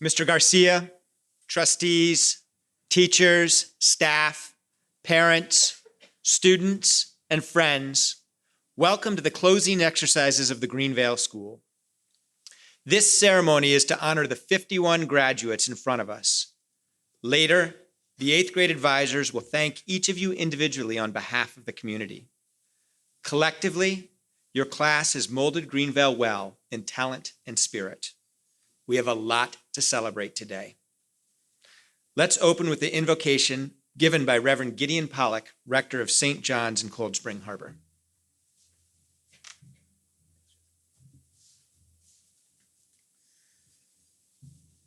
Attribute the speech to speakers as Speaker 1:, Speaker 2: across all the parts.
Speaker 1: Mr. Garcia, trustees, teachers, staff, parents, students, and friends, welcome to the closing exercises of the Greenvale School. This ceremony is to honor the 51 graduates in front of us. Later, the 8th grade advisors will thank each of you individually on behalf of the community. Collectively, your class has molded Greenvale well in talent and spirit. We have a lot to celebrate today. Let's open with the invocation given by Reverend Gideon Pollock, rector of St. John's in Cold Spring Harbor.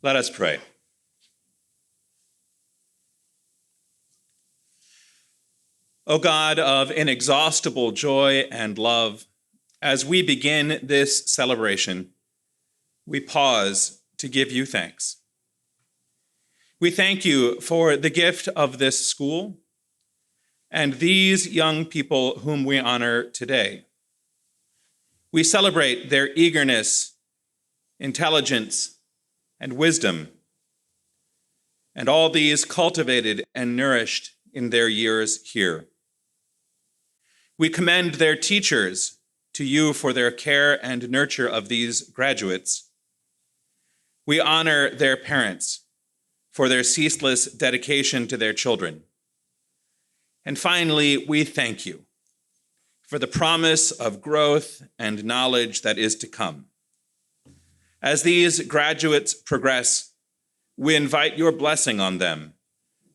Speaker 2: Let us pray. O God of inexhaustible joy and love, as we begin this celebration, we pause to give you thanks. We thank you for the gift of this school and these young people whom we honor today. We celebrate their eagerness, intelligence, and wisdom, and all these cultivated and nourished in their years here. We commend their teachers to you for their care and nurture of these graduates. We honor their parents for their ceaseless dedication to their children. And finally, we thank you for the promise of growth and knowledge that is to come. As these graduates progress, we invite your blessing on them,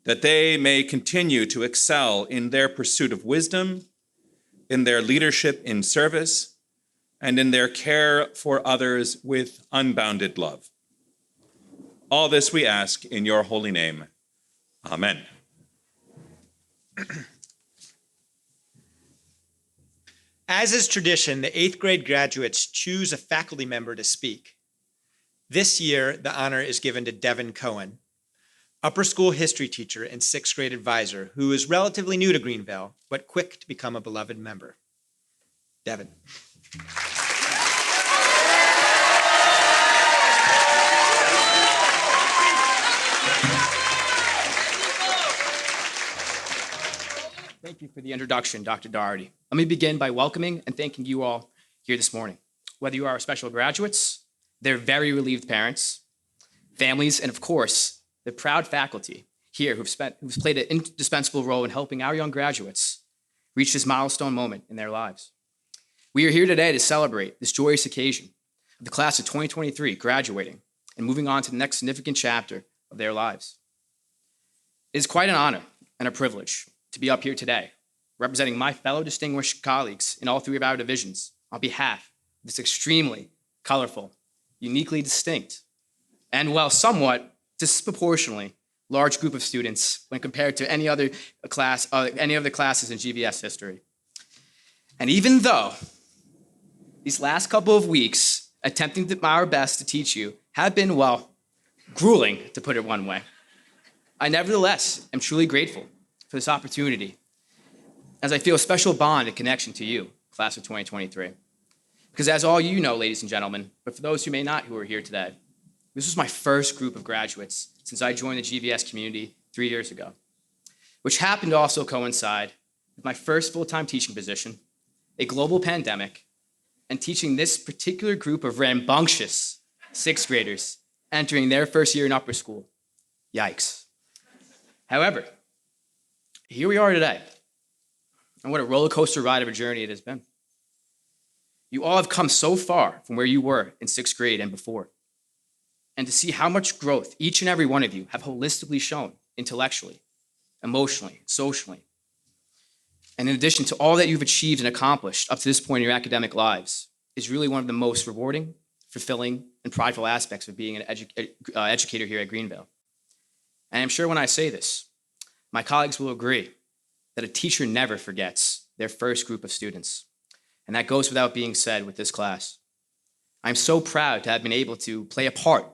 Speaker 2: that they may continue to excel in their pursuit of wisdom, in their leadership in service, and in their care for others with unbounded love. All this we ask in your holy name. Amen.
Speaker 1: As is tradition, the 8th grade graduates choose a faculty member to speak. This year, the honor is given to Devin Cohen, upper school history teacher and 6th grade advisor, who is relatively new to Greenvale, but quick to become a beloved member. Devin.
Speaker 3: Thank you for the introduction, Dr. Doherty. Let me begin by welcoming and thanking you all here this morning. Whether you are our special graduates, their very relieved parents, families, and of course, the proud faculty here who've played an indispensable role in helping our young graduates reach this milestone moment in their lives. We are here today to celebrate this joyous occasion of the class of 2023 graduating and moving on to the next significant chapter of their lives. It is quite an honor and a privilege to be up here today, representing my fellow distinguished colleagues in all 3 of our divisions on behalf of this extremely colorful, uniquely distinct, and while somewhat disproportionately large group of students when compared to any other classes in GVS history. And even though these last couple of weeks attempting our best to teach you have been, well, grueling, to put it one way, I nevertheless am truly grateful for this opportunity, as I feel a special bond and connection to you, class of 2023. Because as all you know, ladies and gentlemen, but for those who may not who are here today, this was my first group of graduates since I joined the GVS community 3 years ago, which happened to also coincide with my first full-time teaching position, a global pandemic, and teaching this particular group of rambunctious 6th graders entering their first year in upper school. Yikes. However, here we are today, and what a roller coaster ride of a journey it has been. You all have come so far from where you were in 6th grade and before, and to see how much growth each and every one of you have holistically shown intellectually, emotionally, socially, and in addition to all that you've achieved and accomplished up to this point in your academic lives, is really one of the most rewarding, fulfilling, and prideful aspects of being an educator here at Greenvale. And I'm sure when I say this, my colleagues will agree that a teacher never forgets their first group of students. And that goes without being said with this class. I'm so proud to have been able to play a part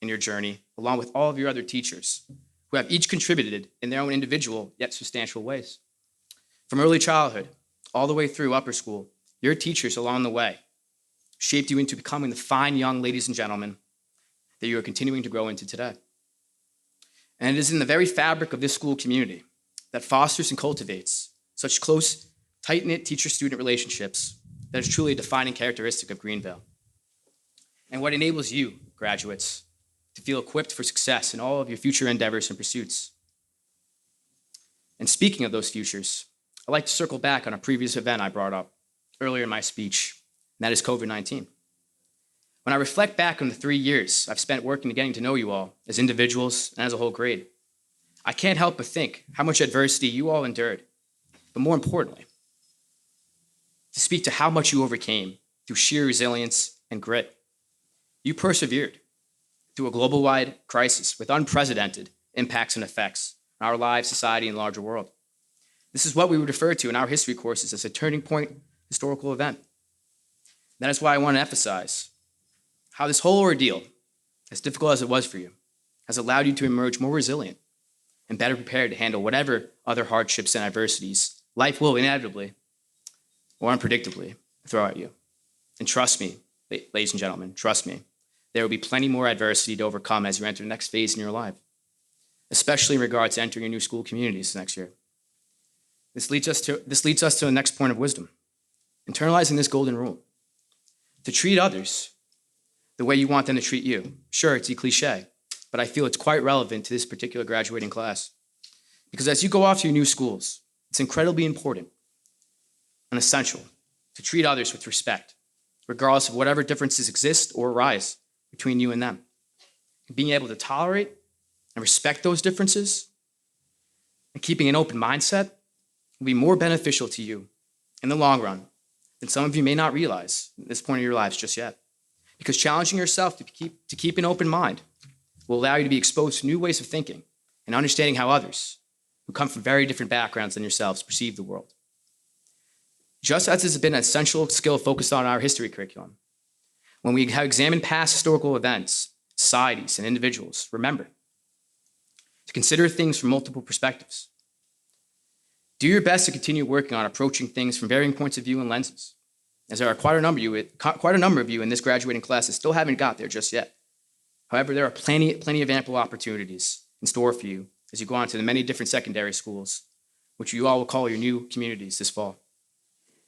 Speaker 3: in your journey, along with all of your other teachers, who have each contributed in their own individual yet substantial ways. From early childhood all the way through upper school, your teachers along the way shaped you into becoming the fine young ladies and gentlemen that you are continuing to grow into today. And it is in the very fabric of this school community that fosters and cultivates such close, tight-knit teacher-student relationships that is truly a defining characteristic of Greenville. And what enables you, graduates, to feel equipped for success in all of your future endeavors and pursuits. And speaking of those futures, I'd like to circle back on a previous event I brought up earlier in my speech, and that is COVID-19. When I reflect back on the 3 years I've spent working and getting to know you all as individuals and as a whole grade, I can't help but think how much adversity you all endured, but more importantly, to speak to how much you overcame through sheer resilience and grit. You persevered through a global-wide crisis with unprecedented impacts and effects on our lives, society, and larger world. This is what we would refer to in our history courses as a turning point historical event. That is why I want to emphasize how this whole ordeal, as difficult as it was for you, has allowed you to emerge more resilient and better prepared to handle whatever other hardships and adversities life will inevitably or unpredictably throw at you. And trust me, ladies and gentlemen, trust me, there will be plenty more adversity to overcome as you enter the next phase in your life, especially in regards to entering your new school communities next year. This leads us to the next point of wisdom, internalizing this golden rule. To treat others the way you want them to treat you. Sure, it's a cliche, but I feel it's quite relevant to this particular graduating class. Because as you go off to your new schools, it's incredibly important and essential to treat others with respect, regardless of whatever differences exist or arise between you and them. Being able to tolerate and respect those differences and keeping an open mindset will be more beneficial to you in the long run than some of you may not realize at this point in your lives just yet. Because challenging yourself to keep an open mind will allow you to be exposed to new ways of thinking and understanding how others, who come from very different backgrounds than yourselves, perceive the world. Just as has been an essential skill focused on our history curriculum, when we have examined past historical events, societies, and individuals, remember to consider things from multiple perspectives. Do your best to continue working on approaching things from varying points of view and lenses, as there are quite a number of you in this graduating class that still haven't got there just yet. However, there are plenty of ample opportunities in store for you as you go on to the many different secondary schools, which you all will call your new communities this fall.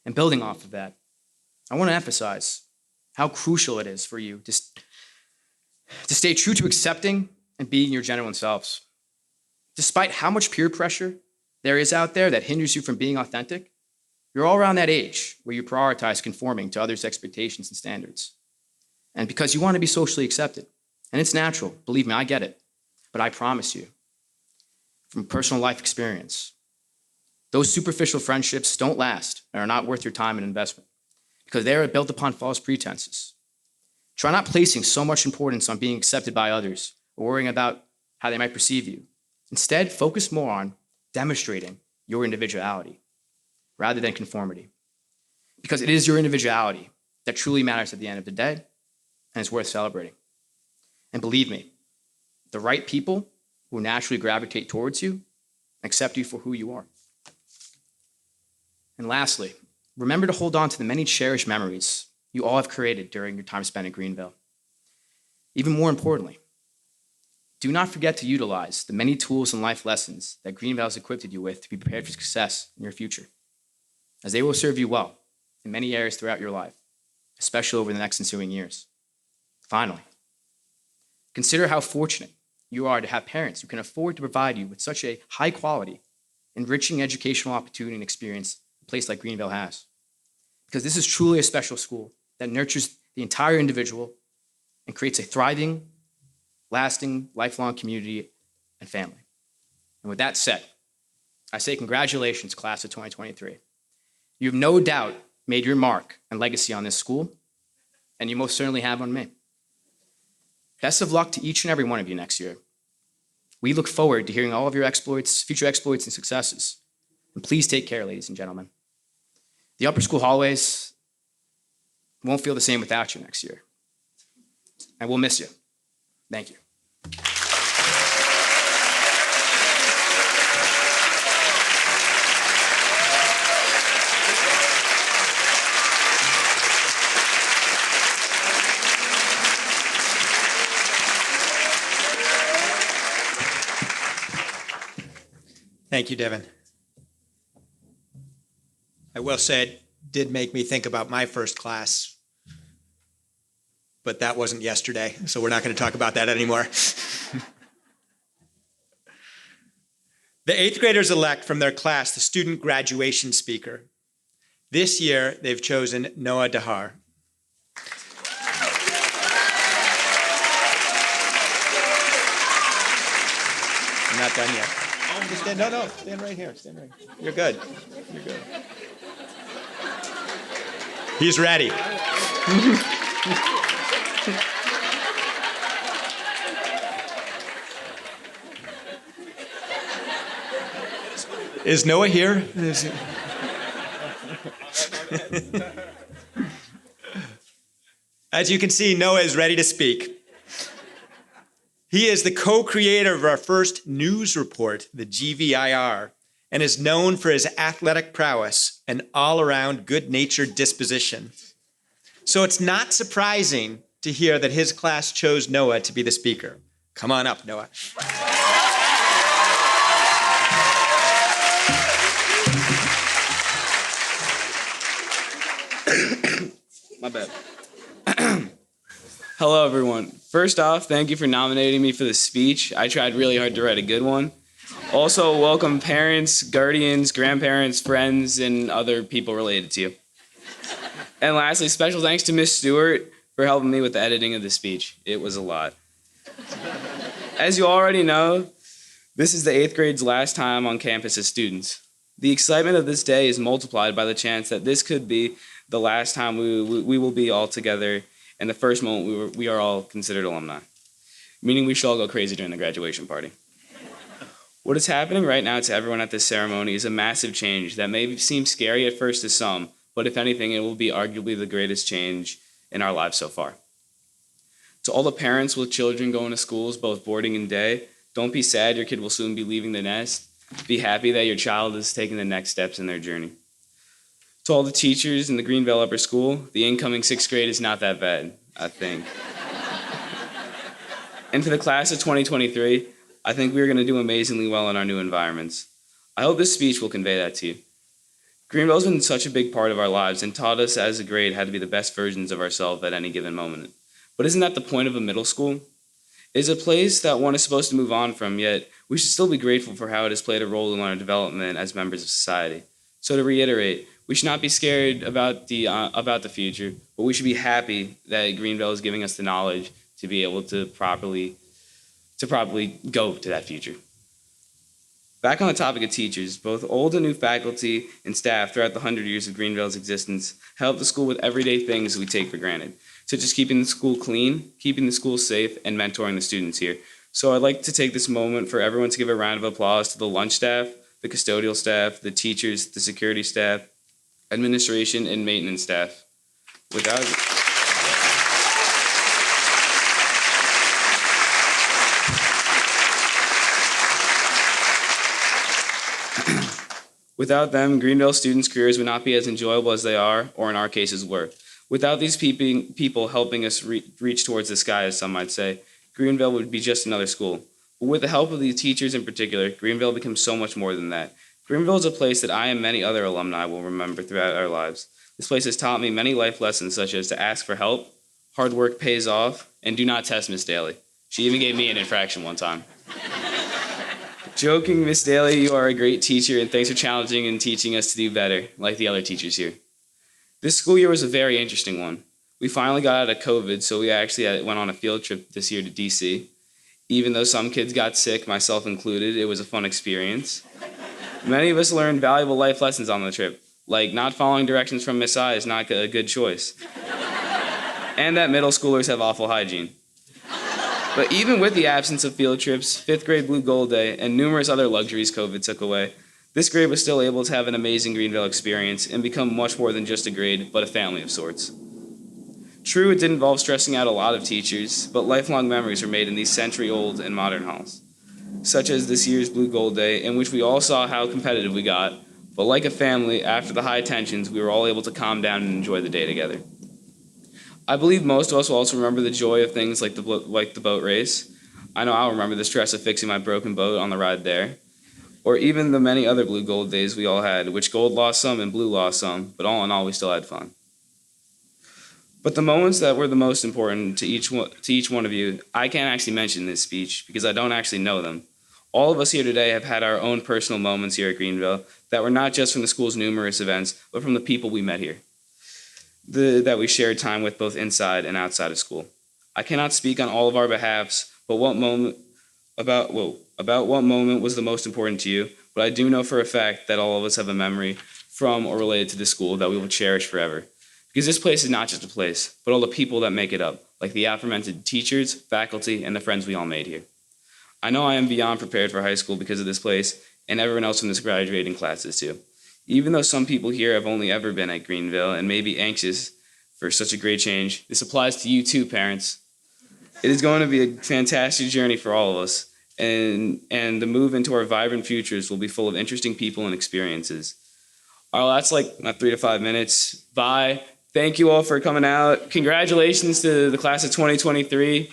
Speaker 3: And building off of that, I want to emphasize how crucial it is for you to stay true to accepting and being your genuine selves. Despite how much peer pressure there is out there that hinders you from being authentic, you're all around that age where you prioritize conforming to others' expectations and standards. And because you want to be socially accepted. And it's natural, believe me, I get it. But I promise you, from personal life experience, those superficial friendships don't last and are not worth your time and investment because they are built upon false pretenses. Try not placing so much importance on being accepted by others or worrying about how they might perceive you. Instead, focus more on demonstrating your individuality rather than conformity. Because it is your individuality that truly matters at the end of the day and is worth celebrating. And believe me, the right people will naturally gravitate towards you and accept you for who you are. And lastly, remember to hold on to the many cherished memories you all have created during your time spent in Greenville. Even more importantly, do not forget to utilize the many tools and life lessons that Greenville has equipped you with to be prepared for success in your future, as they will serve you well in many areas throughout your life, especially over the next ensuing years. Finally, consider how fortunate you are to have parents who can afford to provide you with such a high-quality, enriching educational opportunity and experience a place like Greenville has. Because this is truly a special school that nurtures the entire individual and creates a thriving, lasting, lifelong community and family. And with that said, I say congratulations, class of 2023. You have no doubt made your mark and legacy on this school, and you most certainly have on me. Best of luck to each and every one of you next year. We look forward to hearing all of your exploits, future exploits and successes. And please take care, ladies and gentlemen. The upper school hallways won't feel the same without you next year. And we'll miss you. Thank you.
Speaker 1: Thank you, Devin. I will say it did make me think about my first class, but that wasn't yesterday, so we're not going to talk about that anymore. The eighth graders elect from their class the student graduation speaker. This year, they've chosen Noah Dahar. I'm not done yet. No, stand right here. Stand right here. You're good. You're good. He's ready. Is Noah here? As you can see, Noah is ready to speak. He is the co-creator of our first news report, the GVIR, and is known for his athletic prowess and all-around good-natured disposition. So it's not surprising to hear that his class chose Noah to be the speaker. Come on up, Noah.
Speaker 4: My bad. Hello, everyone. First off, thank you for nominating me for the speech. I tried really hard to write a good one. Also, welcome parents, guardians, grandparents, friends, and other people related to you. And lastly, special thanks to Miss Stewart for helping me with the editing of the speech. It was a lot. As you already know, this is the 8th grade's last time on campus as students. The excitement of this day is multiplied by the chance that this could be the last time we will be all together and the first moment we are all considered alumni, meaning we should all go crazy during the graduation party. What is happening right now to everyone at this ceremony is a massive change that may seem scary at first to some, but if anything, it will be arguably the greatest change in our lives so far. To all the parents with children going to schools, both boarding and day, don't be sad your kid will soon be leaving the nest. Be happy that your child is taking the next steps in their journey. To all the teachers in the Greenville Upper School, the incoming 6th grade is not that bad, I think. And for the class of 2023, I think we are going to do amazingly well in our new environments. I hope this speech will convey that to you. Greenville has been such a big part of our lives and taught us as a grade how to be the best versions of ourselves at any given moment. But isn't that the point of a middle school? It is a place that one is supposed to move on from, yet we should still be grateful for how it has played a role in our development as members of society. So to reiterate, we should not be scared about the future, but we should be happy that Greenville is giving us the knowledge to be able to properly go to that future. Back on the topic of teachers, both old and new faculty and staff throughout the 100 years of Greenville's existence help the school with everyday things we take for granted, such as keeping the school clean, keeping the school safe, and mentoring the students here. So I'd like to take this moment for everyone to give a round of applause to the lunch staff, the custodial staff, the teachers, the security staff, administration, and maintenance staff. Without them, Greenville students' careers would not be as enjoyable as they are, or in our cases were. Without these people helping us reach towards the sky, as some might say, Greenville would be just another school. But with the help of these teachers in particular, Greenville becomes so much more than that. Greenville is a place that I and many other alumni will remember throughout our lives. This place has taught me many life lessons, such as to ask for help, hard work pays off, and do not test Miss Daly. She even gave me an infraction one time. Joking, Miss Daly, you are a great teacher, and thanks for challenging and teaching us to do better, like the other teachers here. This school year was a very interesting one. We finally got out of COVID, so we actually went on a field trip this year to DC. Even though some kids got sick, myself included, it was a fun experience. Many of us learned valuable life lessons on the trip, like not following directions from Miss I is not a good choice, and that middle schoolers have awful hygiene. But even with the absence of field trips, 5th grade Blue Gold Day, and numerous other luxuries COVID took away, this grade was still able to have an amazing Greenville experience and become much more than just a grade, but a family of sorts. True, it did involve stressing out a lot of teachers, but lifelong memories were made in these century-old and modern halls, such as this year's Blue Gold Day, in which we all saw how competitive we got, but like a family, after the high tensions, we were all able to calm down and enjoy the day together. I believe most of us will also remember the joy of things like the boat race. I know I'll remember the stress of fixing my broken boat on the ride there. or even the many other blue gold days we all had, which gold lost some and blue lost some, but all in all, we still had fun. But the moments that were the most important to each one of you, I can't actually mention in this speech because I don't actually know them. All of us here today have had our own personal moments here at Greenville that were not just from the school's numerous events, but from the people we met here, that we shared time with both inside and outside of school. I cannot speak on all of our behalves, but about what moment was the most important to you, but I do know for a fact that all of us have a memory from or related to this school that we will cherish forever. Because this place is not just a place, but all the people that make it up, like the aforementioned teachers, faculty, and the friends we all made here. I know I am beyond prepared for high school because of this place, and everyone else from this graduating class is too. Even though some people here have only ever been at Greenville and may be anxious for such a great change, this applies to you too, parents. It is going to be a fantastic journey for all of us, and the move into our vibrant futures will be full of interesting people and experiences. All right, that's like my 3 to 5 minutes. Bye. Thank you all for coming out. Congratulations to the class of 2023.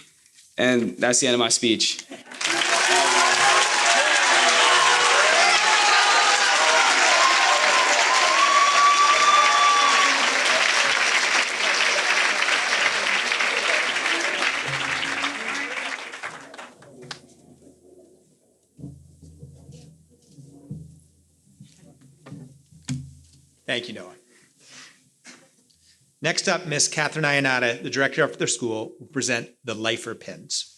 Speaker 4: And that's the end of my speech.
Speaker 1: Thank you, Noah. Next up, Miss Catherine Iannata, the director of their school, will present the Lifer pins.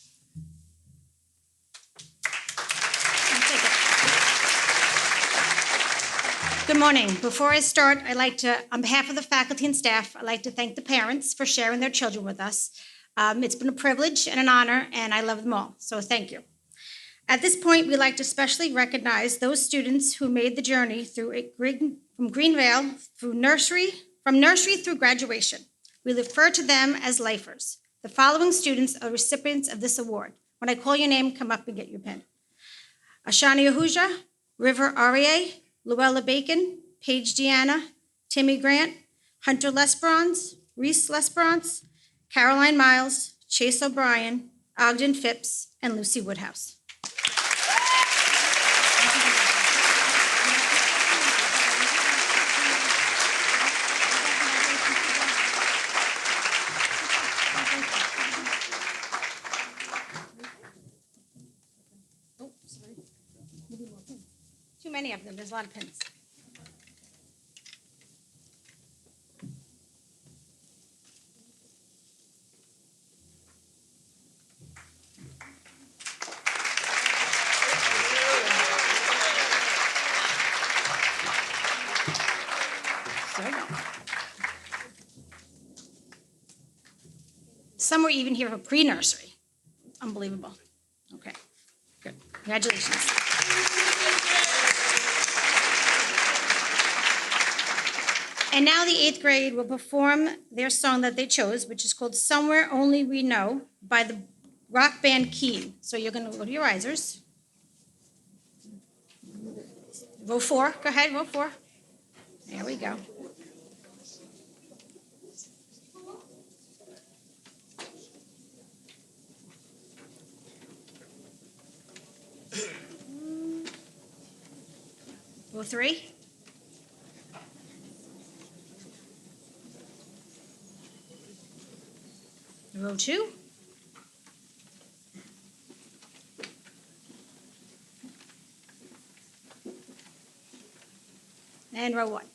Speaker 5: Good morning. Before I start, I'd like to, on behalf of the faculty and staff, I'd like to thank the parents for sharing their children with us. It's been a privilege and an honor, and I love them all, so thank you. At this point, we'd like to especially recognize those students who made the journey from Greenville from nursery through graduation. We refer to them as lifers. The following students are recipients of this award. When I call your name, come up and get your pen. Ashani Ahuja, River Arie, Luella Bacon, Paige Deanna, Timmy Grant, Hunter Lesperance, Reese Lesperance, Caroline Miles, Chase O'Brien, Ogden Phipps, and Lucy Woodhouse. Too many of them. There's a lot of pins. Some were even here for pre-nursery. Unbelievable. Okay, good. Congratulations. And now the 8th grade will perform their song that they chose, which is called Somewhere Only We Know by the rock band Keen. So you're going to go to your risers. Row 4. Go ahead, row 4. There we go. Row 3. Row 2. And row 1.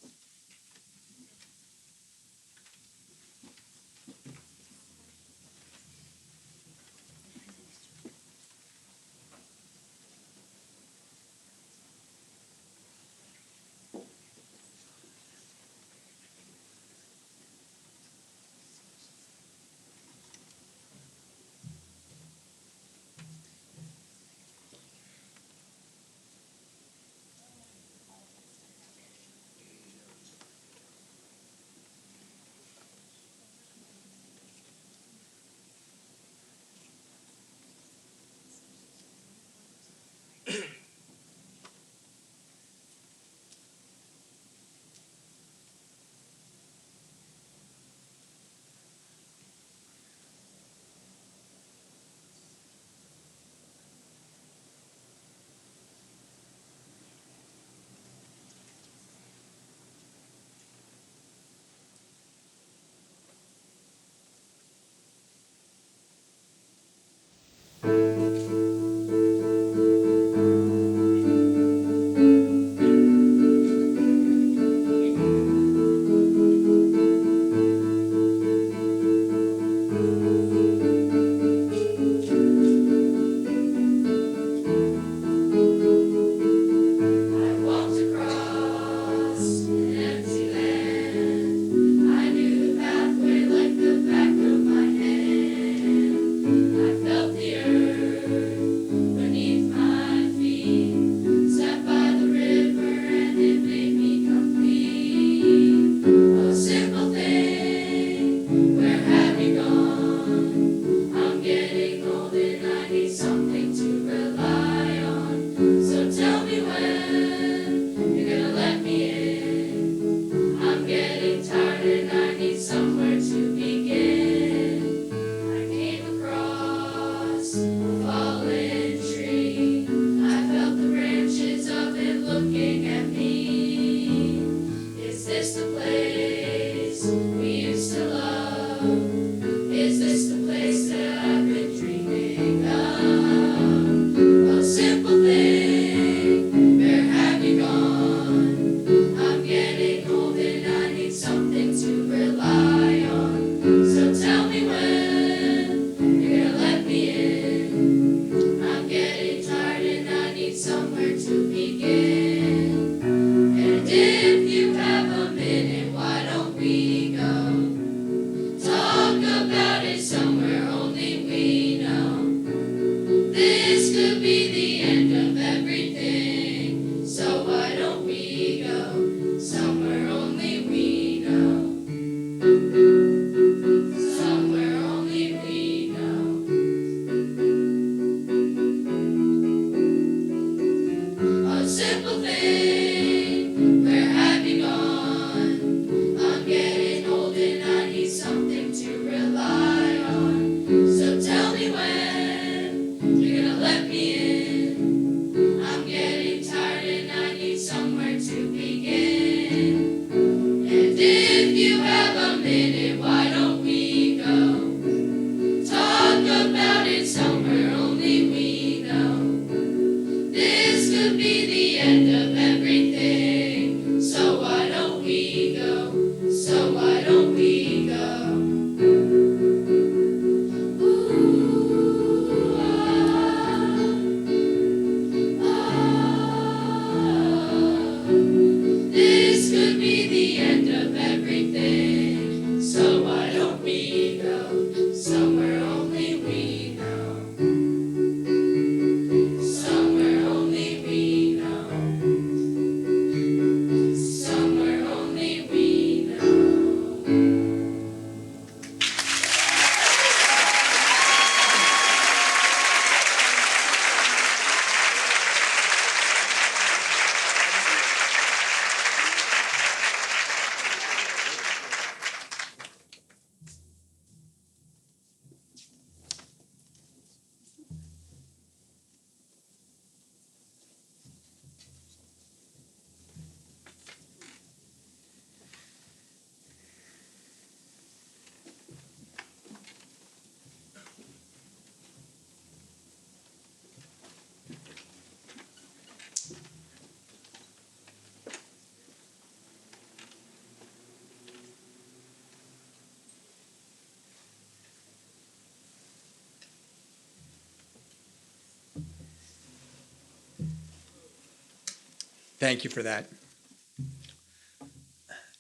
Speaker 1: Thank you for that.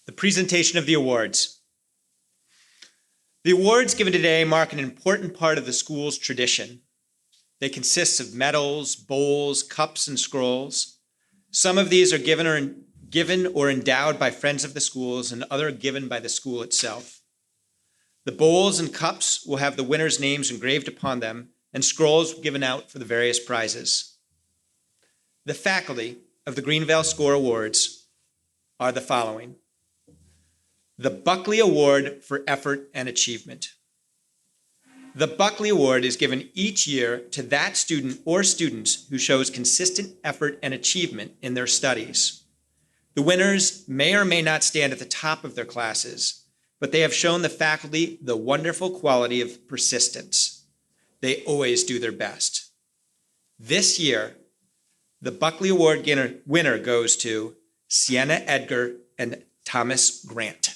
Speaker 1: The presentation of the awards. The awards given today mark an important part of the school's tradition. They consist of medals, bowls, cups, and scrolls. Some of these are given or endowed by friends of the schools, and other given by the school itself. The bowls and cups will have the winners' names engraved upon them, and scrolls given out for the various prizes. The faculty of the Greenvale Score Awards are the following. The Buckley Award for Effort and Achievement. The Buckley Award is given each year to that student or students who shows consistent effort and achievement in their studies. The winners may or may not stand at the top of their classes, but they have shown the faculty the wonderful quality of persistence. They always do their best. This year, the Buckley Award winner goes to Sienna Edgar and Thomas Grant.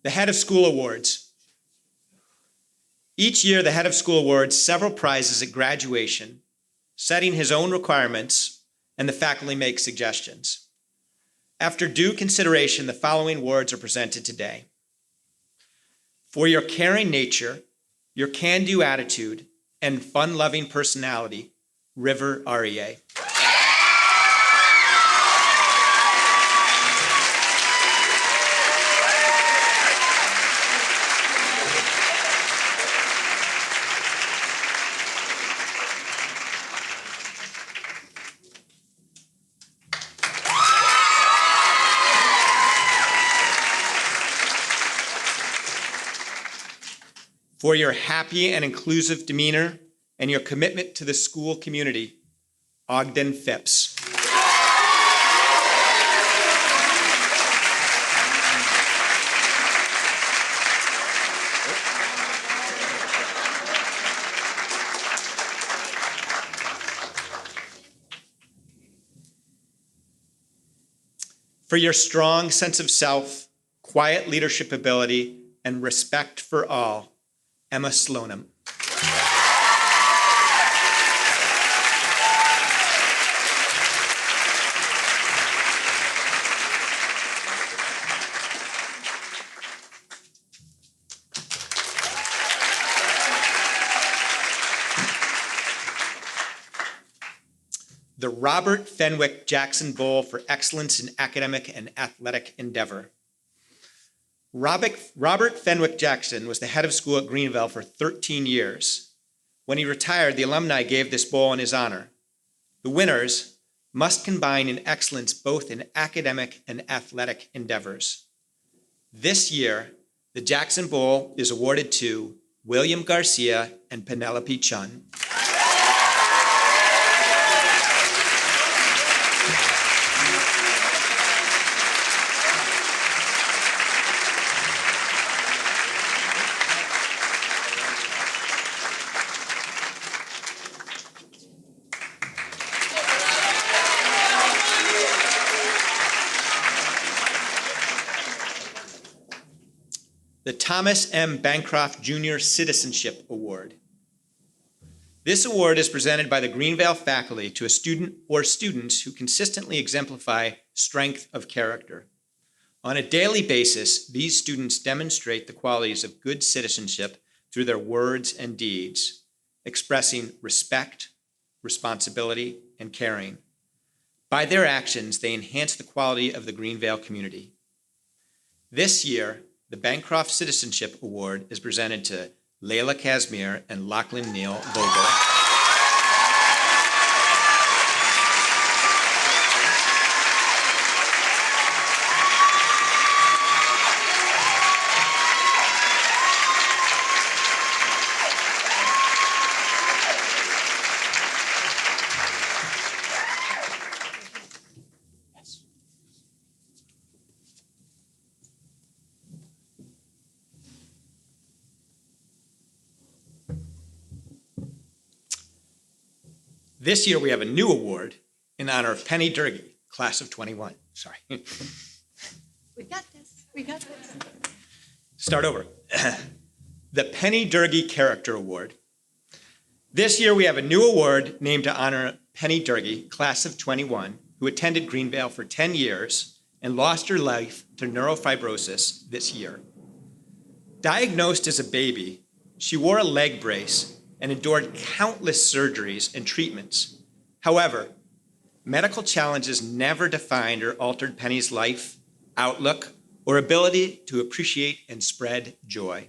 Speaker 1: The Head of School Awards. Each year, the Head of School awards several prizes at graduation, setting his own requirements, and the faculty make suggestions. After due consideration, the following awards are presented today. For your caring nature, your can-do attitude, and fun-loving personality, River REA. For your happy and inclusive demeanor and your commitment to the school community, Ogden Phipps. For your strong sense of self, quiet leadership ability, and respect for all, Emma Slonim. The Robert Fenwick Jackson Bowl for Excellence in Academic and Athletic Endeavor. Robert Fenwick Jackson was the head of school at Greenvale for 13 years. When he retired, the alumni gave this bowl in his honor. The winners must combine in excellence both in academic and athletic endeavors. This year, the Jackson Bowl is awarded to William Garcia and Penelope Chun. The Thomas M. Bancroft Jr. Citizenship Award. This award is presented by the Greenvale faculty to a student or students who consistently exemplify strength of character. On a daily basis, these students demonstrate the qualities of good citizenship through their words and deeds, expressing respect, responsibility, and caring. By their actions, they enhance the quality of the Greenvale community. This year, the Bancroft Citizenship Award is presented to Layla Casimir and Lachlan Neal Vogel. This year we have a new award in honor of Penny Durkee, class of 21. Sorry.
Speaker 5: We got this. We got this.
Speaker 1: Start over. The Penny Durkee Character Award. This year we have a new award named to honor Penny Durkee, class of 21, who attended Greenvale for 10 years and lost her life to neurofibrosis this year. Diagnosed as a baby, she wore a leg brace and endured countless surgeries and treatments. However, medical challenges never defined or altered Penny's life, outlook, or ability to appreciate and spread joy.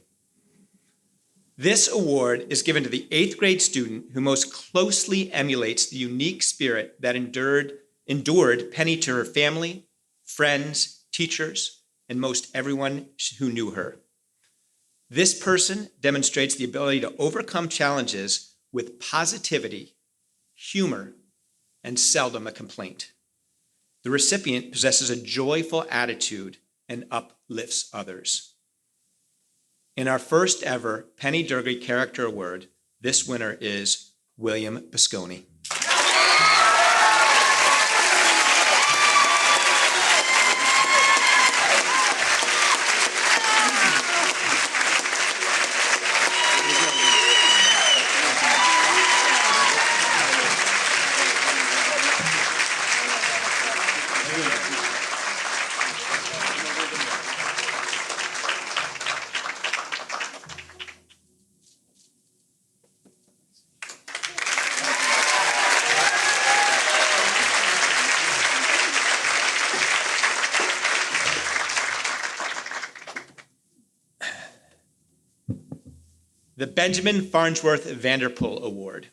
Speaker 1: This award is given to the 8th grade student who most closely emulates the unique spirit that endured Penny to her family, friends, teachers, and most everyone who knew her. This person demonstrates the ability to overcome challenges with positivity, humor, and seldom a complaint. The recipient possesses a joyful attitude and uplifts others. In our first ever Penny Durkee Character Award, this winner is William Bisconi. The Benjamin Farnsworth Vanderpool Award.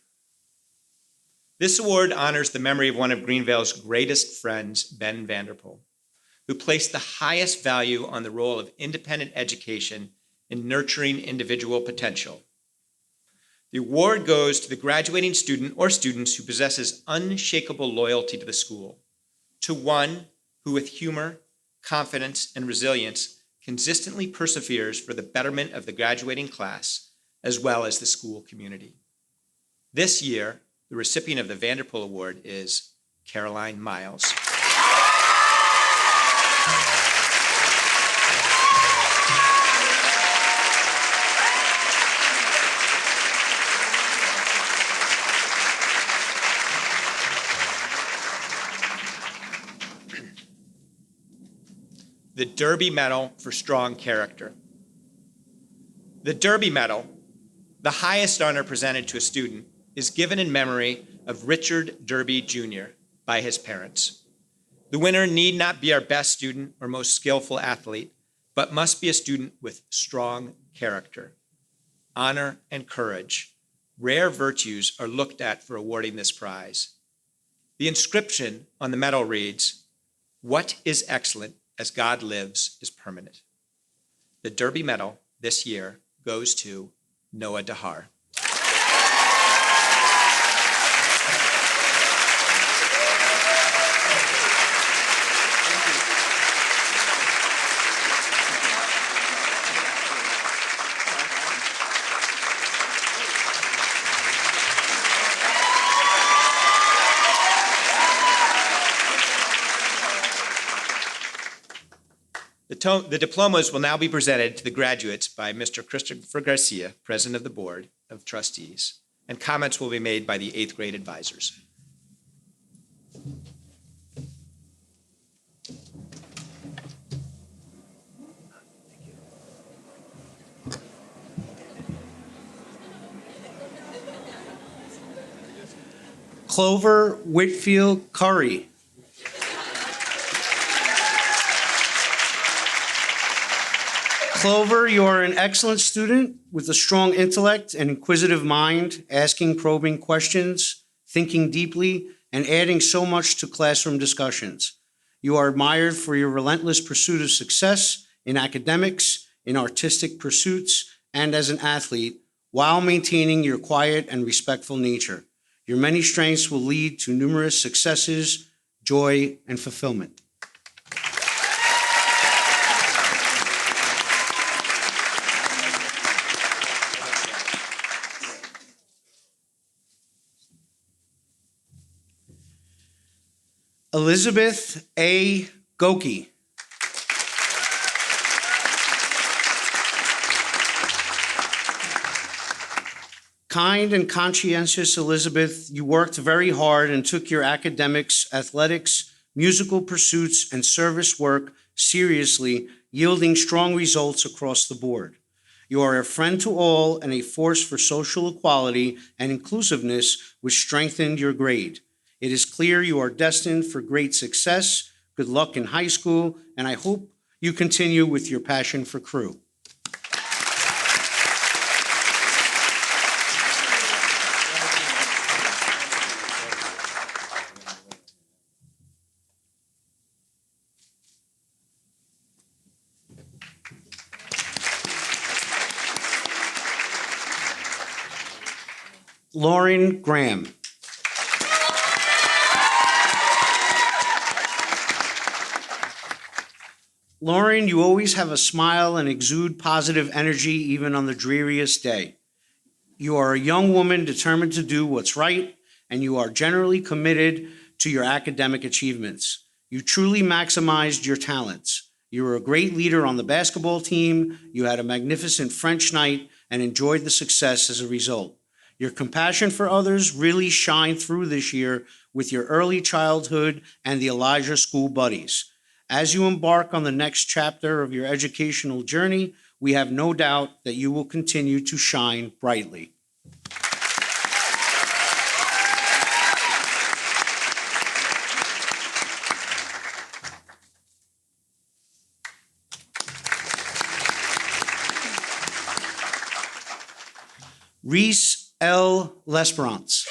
Speaker 1: This award honors the memory of one of Greenvale's greatest friends, Ben Vanderpool, who placed the highest value on the role of independent education in nurturing individual potential. The award goes to the graduating student or students who possesses unshakable loyalty to the school, to one who with humor, confidence, and resilience consistently perseveres for the betterment of the graduating class as well as the school community. This year, the recipient of the Vanderpool Award is Caroline Miles. The Derby Medal for Strong Character. The Derby Medal, the highest honor presented to a student, is given in memory of Richard Derby Jr. by his parents. The winner need not be our best student or most skillful athlete, but must be a student with strong character. Honor and courage, rare virtues, are looked at for awarding this prize. The inscription on the medal reads, "What is excellent as God lives is permanent." The Derby Medal this year goes to Noah Dahar. The diplomas will now be presented to the graduates by Mr. Christopher Garcia, President of the Board of Trustees, and comments will be made by the 8th grade advisors.
Speaker 6: Clover Whitfield Curry. Clover, you are an excellent student with a strong intellect and inquisitive mind, asking probing questions, thinking deeply, and adding so much to classroom discussions. You are admired for your relentless pursuit of success in academics, in artistic pursuits, and as an athlete, while maintaining your quiet and respectful nature. Your many strengths will lead to numerous successes, joy, and fulfillment. Elizabeth A. Goki. Kind and conscientious Elizabeth, you worked very hard and took your academics, athletics, musical pursuits, and service work seriously, yielding strong results across the board. You are a friend to all and a force for social equality and inclusiveness, which strengthened your grade. It is clear you are destined for great success. Good luck in high school, and I hope you continue with your passion for crew. Lauren Graham. Lauren, you always have a smile and exude positive energy even on the dreariest day. You are a young woman determined to do what's right, and you are generally committed to your academic achievements. You truly maximized your talents. You were a great leader on the basketball team, you had a magnificent French night, and enjoyed the success as a result. Your compassion for others really shined through this year with your early childhood and the Elijah School Buddies. As you embark on the next chapter of your educational journey, we have no doubt that you will continue to shine brightly. Reese L. Lesperance.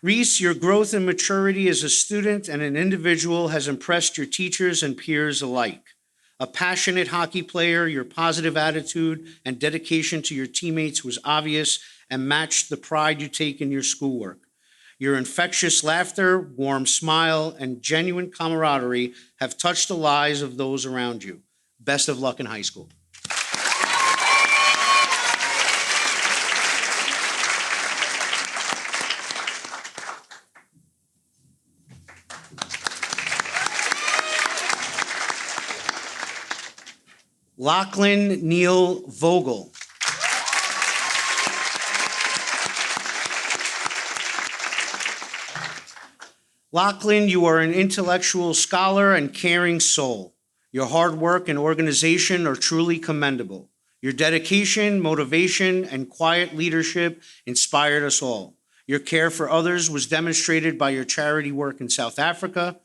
Speaker 6: Reese, your growth and maturity as a student and an individual has impressed your teachers and peers alike. A passionate hockey player, your positive attitude and dedication to your teammates was obvious and matched the pride you take in your schoolwork. Your infectious laughter, warm smile, and genuine camaraderie have touched the lives of those around you. Best of luck in high school. Lachlan Neal Vogel. Lachlan, you are an intellectual scholar and caring soul. Your hard work and organization are truly commendable. Your dedication, motivation, and quiet leadership inspired us all. Your care for others was demonstrated by your charity work in South Africa.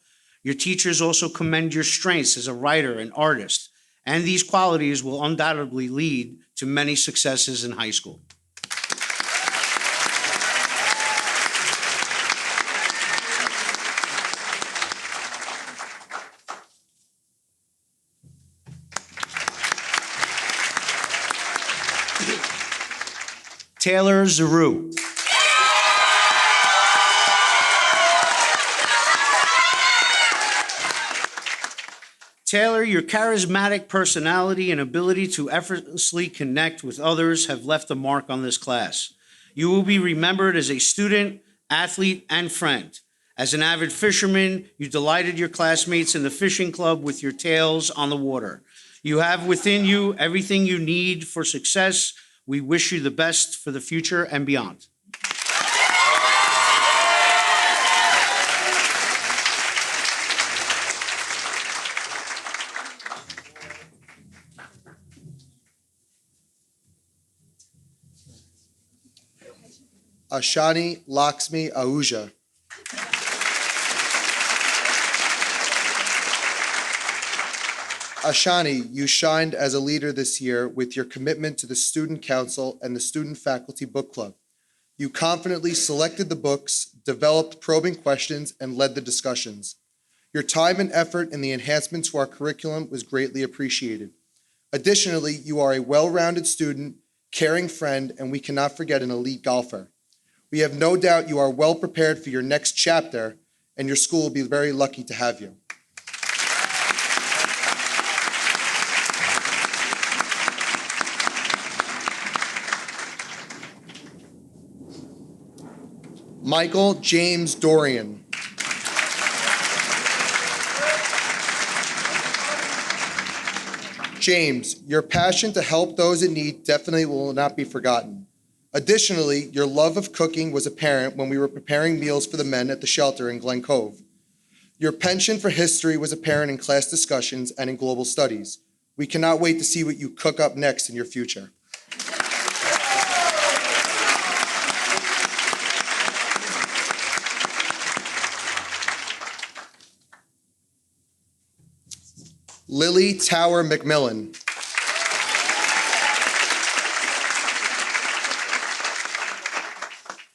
Speaker 6: Your teachers also commend your strengths as a writer and artist, and these qualities will undoubtedly lead to many successes in high school. Taylor Zaru. Taylor, your charismatic personality and ability to effortlessly connect with others have left a mark on this class. You will be remembered as a student, athlete, and friend. As an avid fisherman, you delighted your classmates in the fishing club with your tails on the water. You have within you everything you need for success. We wish you the best for the future and beyond.
Speaker 7: Ashani Lakshmi Ahuja. Ashani, you shined as a leader this year with your commitment to the Student Council and the Student Faculty Book Club. You confidently selected the books, developed probing questions, and led the discussions. Your time and effort in the enhancement to our curriculum was greatly appreciated. Additionally, you are a well-rounded student, caring friend, and we cannot forget an elite golfer. We have no doubt you are well prepared for your next chapter, and your school will be very lucky to have you. Michael James Dorian. James, your passion to help those in need definitely will not be forgotten. Additionally, your love of cooking was apparent when we were preparing meals for the men at the shelter in Glen Cove. Your penchant for history was apparent in class discussions and in global studies. We cannot wait to see what you cook up next in your future. Lily Tower McMillan.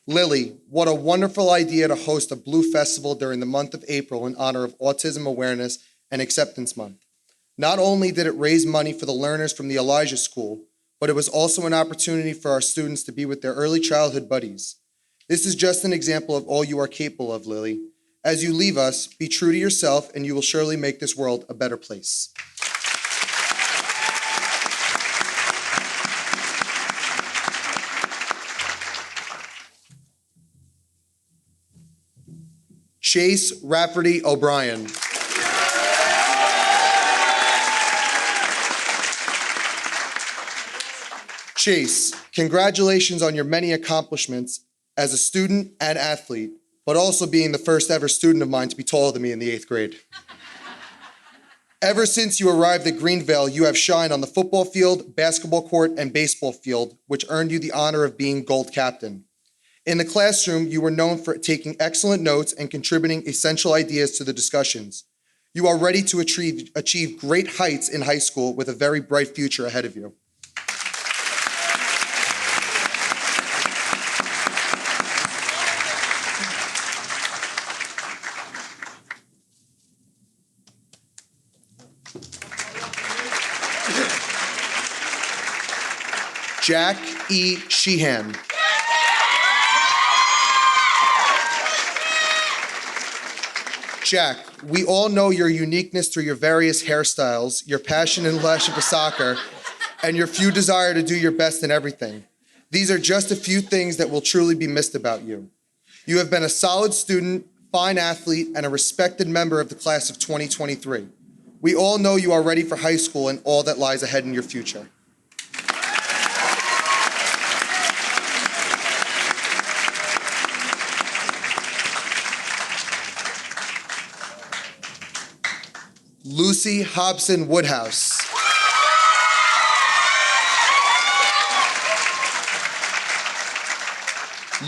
Speaker 7: Lily, what a wonderful idea to host a Blue Festival during the month of April in honor of Autism Awareness and Acceptance Month. Not only did it raise money for the learners from the Elijah School, but it was also an opportunity for our students to be with their early childhood buddies. This is just an example of all you are capable of, Lily. As you leave us, be true to yourself and you will surely make this world a better place. Chase Rafferty O'Brien. Chase, congratulations on your many accomplishments as a student and athlete, but also being the first ever student of mine to be taller than me in the 8th grade. Ever since you arrived at Greenville, you have shined on the football field, basketball court, and baseball field, which earned you the honor of being gold captain. In the classroom, you were known for taking excellent notes and contributing essential ideas to the discussions. You are ready to achieve great heights in high school with a very bright future ahead of you. Jack E. Sheehan. Jack, we all know your uniqueness through your various hairstyles, your passion and passion for soccer, and your few desire to do your best in everything. These are just a few things that will truly be missed about you. You have been a solid student, fine athlete, and a respected member of the class of 2023. We all know you are ready for high school and all that lies ahead in your future. Lucy Hobson Woodhouse.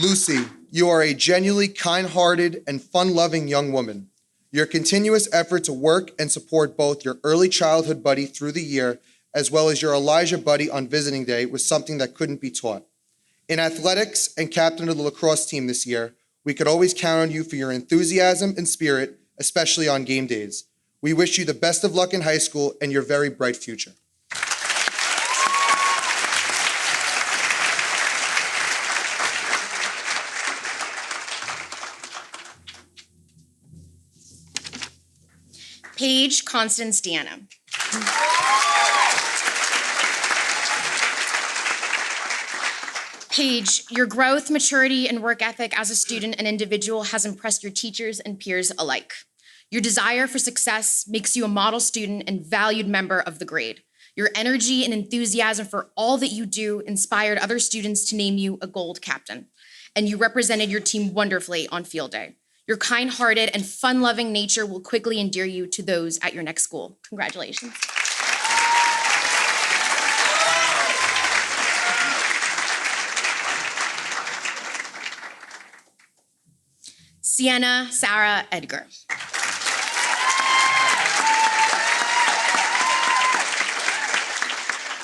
Speaker 7: Lucy, you are a genuinely kind-hearted and fun-loving young woman. Your continuous effort to work and support both your early childhood buddy through the year as well as your Elijah buddy on visiting day was something that couldn't be taught. In athletics and captain of the lacrosse team this year, we could always count on you for your enthusiasm and spirit, especially on game days. We wish you the best of luck in high school and your very bright future.
Speaker 8: Paige Constance Deanna. Paige, your growth, maturity, and work ethic as a student and individual has impressed your teachers and peers alike. Your desire for success makes you a model student and valued member of the grade. Your energy and enthusiasm for all that you do inspired other students to name you a gold captain, and you represented your team wonderfully on field day. Your kind-hearted and fun-loving nature will quickly endear you to those at your next school. Congratulations. Sienna Sarah Edgar.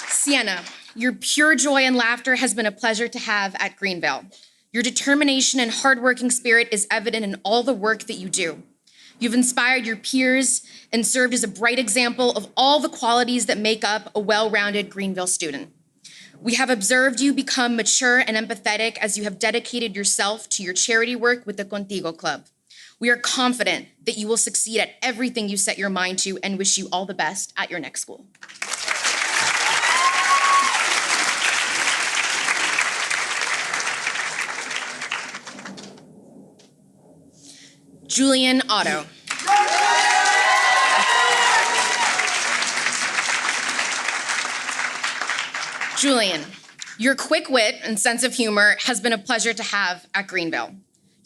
Speaker 8: Sienna, your pure joy and laughter has been a pleasure to have at Greenville. Your determination and hardworking spirit is evident in all the work that you do. You've inspired your peers and served as a bright example of all the qualities that make up a well-rounded Greenville student. We have observed you become mature and empathetic as you have dedicated yourself to your charity work with the Contigo Club. We are confident that you will succeed at everything you set your mind to and wish you all the best at your next school. Julian Otto. Julian, your quick wit and sense of humor has been a pleasure to have at Greenville.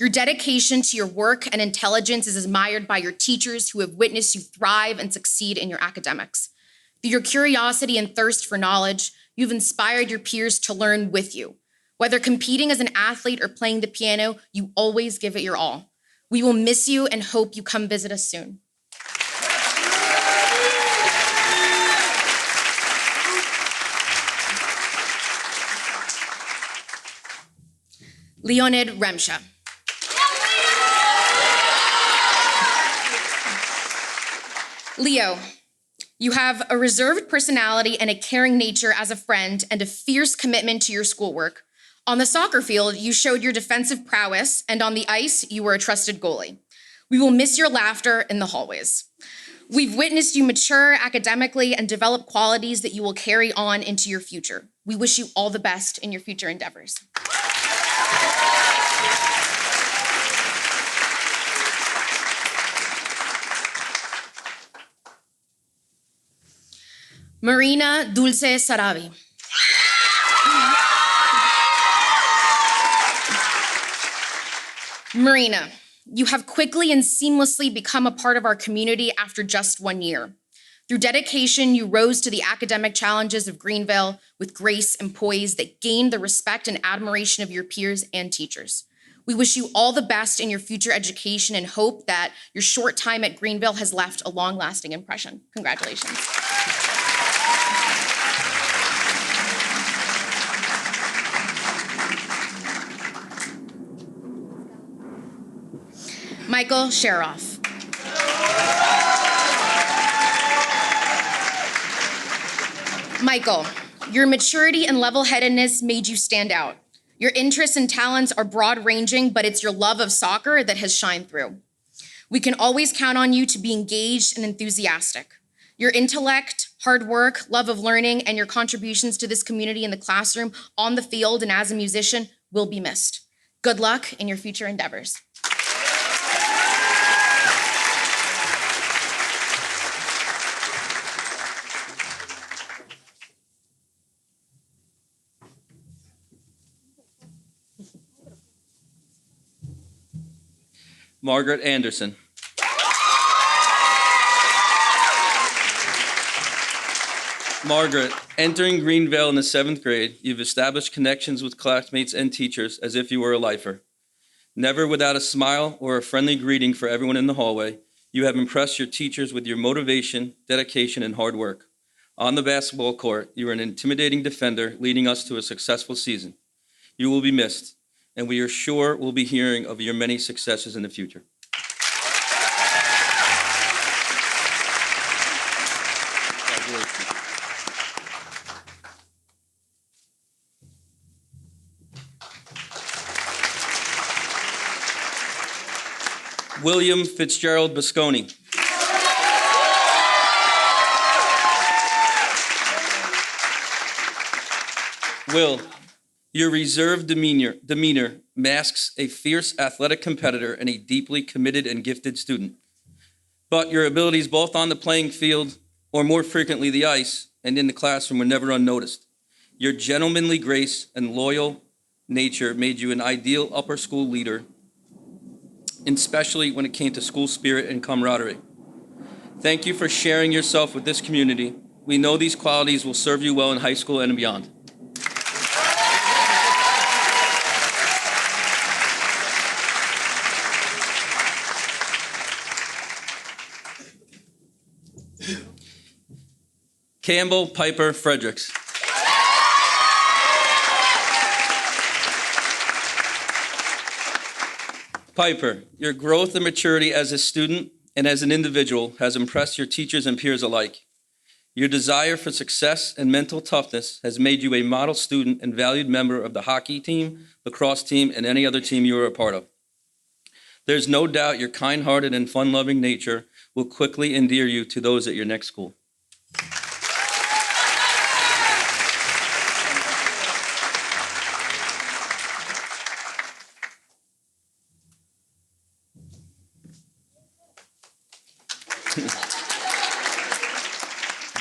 Speaker 8: Your dedication to your work and intelligence is admired by your teachers who have witnessed you thrive and succeed in your academics. Through your curiosity and thirst for knowledge, you've inspired your peers to learn with you. Whether competing as an athlete or playing the piano, you always give it your all. We will miss you and hope you come visit us soon. Leonid Remsha. Leo, you have a reserved personality and a caring nature as a friend and a fierce commitment to your schoolwork. On the soccer field, you showed your defensive prowess, and on the ice, you were a trusted goalie. We will miss your laughter in the hallways. We've witnessed you mature academically and develop qualities that you will carry on into your future. We wish you all the best in your future endeavors. Marina Dulce Saravi. Marina, you have quickly and seamlessly become a part of our community after just 1 year. Through dedication, you rose to the academic challenges of Greenville with grace and poise that gained the respect and admiration of your peers and teachers. We wish you all the best in your future education and hope that your short time at Greenville has left a long-lasting impression. Congratulations. Michael Sheroff. Michael, your maturity and level-headedness made you stand out. Your interests and talents are broad-ranging, but it's your love of soccer that has shined through. We can always count on you to be engaged and enthusiastic. Your intellect, hard work, love of learning, and your contributions to this community in the classroom, on the field, and as a musician will be missed. Good luck in your future endeavors.
Speaker 9: Margaret Anderson. Margaret, entering Greenville in the 7th grade, you've established connections with classmates and teachers as if you were a lifer. Never without a smile or a friendly greeting for everyone in the hallway, you have impressed your teachers with your motivation, dedication, and hard work. On the basketball court, you are an intimidating defender, leading us to a successful season. You will be missed, and we are sure we'll be hearing of your many successes in the future. Congratulations. William Fitzgerald Bisconi. Will, your reserved demeanor masks a fierce athletic competitor and a deeply committed and gifted student. But your abilities both on the playing field, or more frequently the ice, and in the classroom were never unnoticed. Your gentlemanly grace and loyal nature made you an ideal upper school leader, especially when it came to school spirit and camaraderie. Thank you for sharing yourself with this community. We know these qualities will serve you well in high school and beyond. Campbell Piper Fredericks. Piper, your growth and maturity as a student and as an individual has impressed your teachers and peers alike. Your desire for success and mental toughness has made you a model student and valued member of the hockey team, lacrosse team, and any other team you are a part of. There's no doubt your kind-hearted and fun-loving nature will quickly endear you to those at your next school.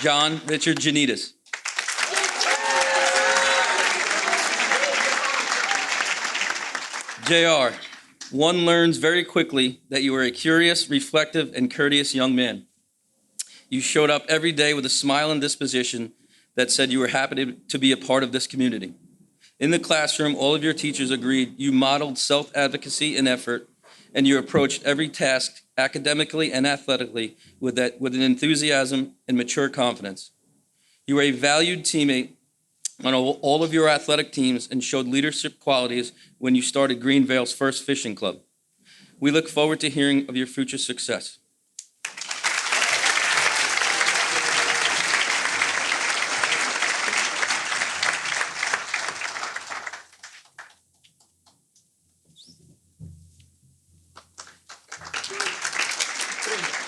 Speaker 9: John Richard Janitas. JR, one learns very quickly that you are a curious, reflective, and courteous young man. You showed up every day with a smile and disposition that said you were happy to be a part of this community. In the classroom, all of your teachers agreed you modeled self-advocacy and effort, and you approached every task academically and athletically with an enthusiasm and mature confidence. You were a valued teammate on all of your athletic teams and showed leadership qualities when you started Greenvale's first fishing club. We look forward to hearing of your future success.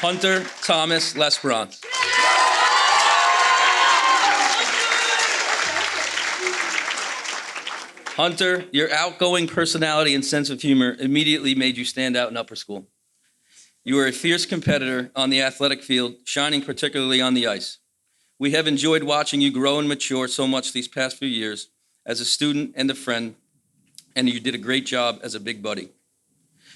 Speaker 9: Hunter Thomas Lesperance. Hunter, your outgoing personality and sense of humor immediately made you stand out in upper school. You were a fierce competitor on the athletic field, shining particularly on the ice. We have enjoyed watching you grow and mature so much these past few years as a student and a friend, and you did a great job as a big buddy.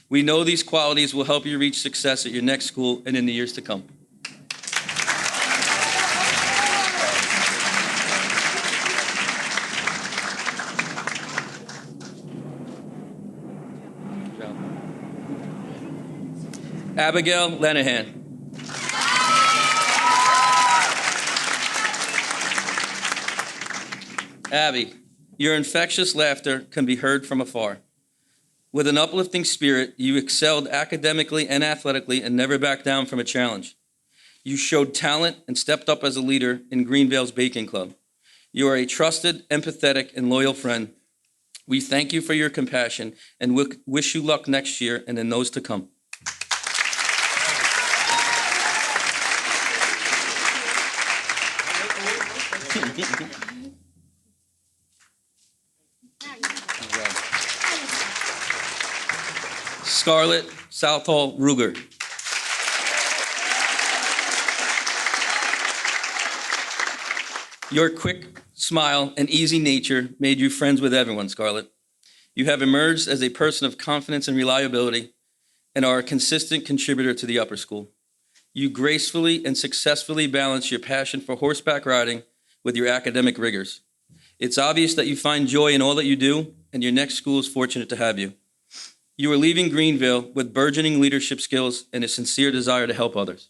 Speaker 9: We know these qualities will help you reach success at your next school and in the years to come. Abigail Lenahan. Abby, your infectious laughter can be heard from afar. With an uplifting spirit, you excelled academically and athletically and never backed down from a challenge. You showed talent and stepped up as a leader in Greenvale's Baking Club. You are a trusted, empathetic, and loyal friend. We thank you for your compassion and wish you luck next year and in those to come. Scarlett Southall Ruger. Your quick smile and easy nature made you friends with everyone, Scarlett. You have emerged as a person of confidence and reliability and are a consistent contributor to the upper school. You gracefully and successfully balance your passion for horseback riding with your academic rigors. It's obvious that you find joy in all that you do, and your next school is fortunate to have you. You are leaving Greenvale with burgeoning leadership skills and a sincere desire to help others.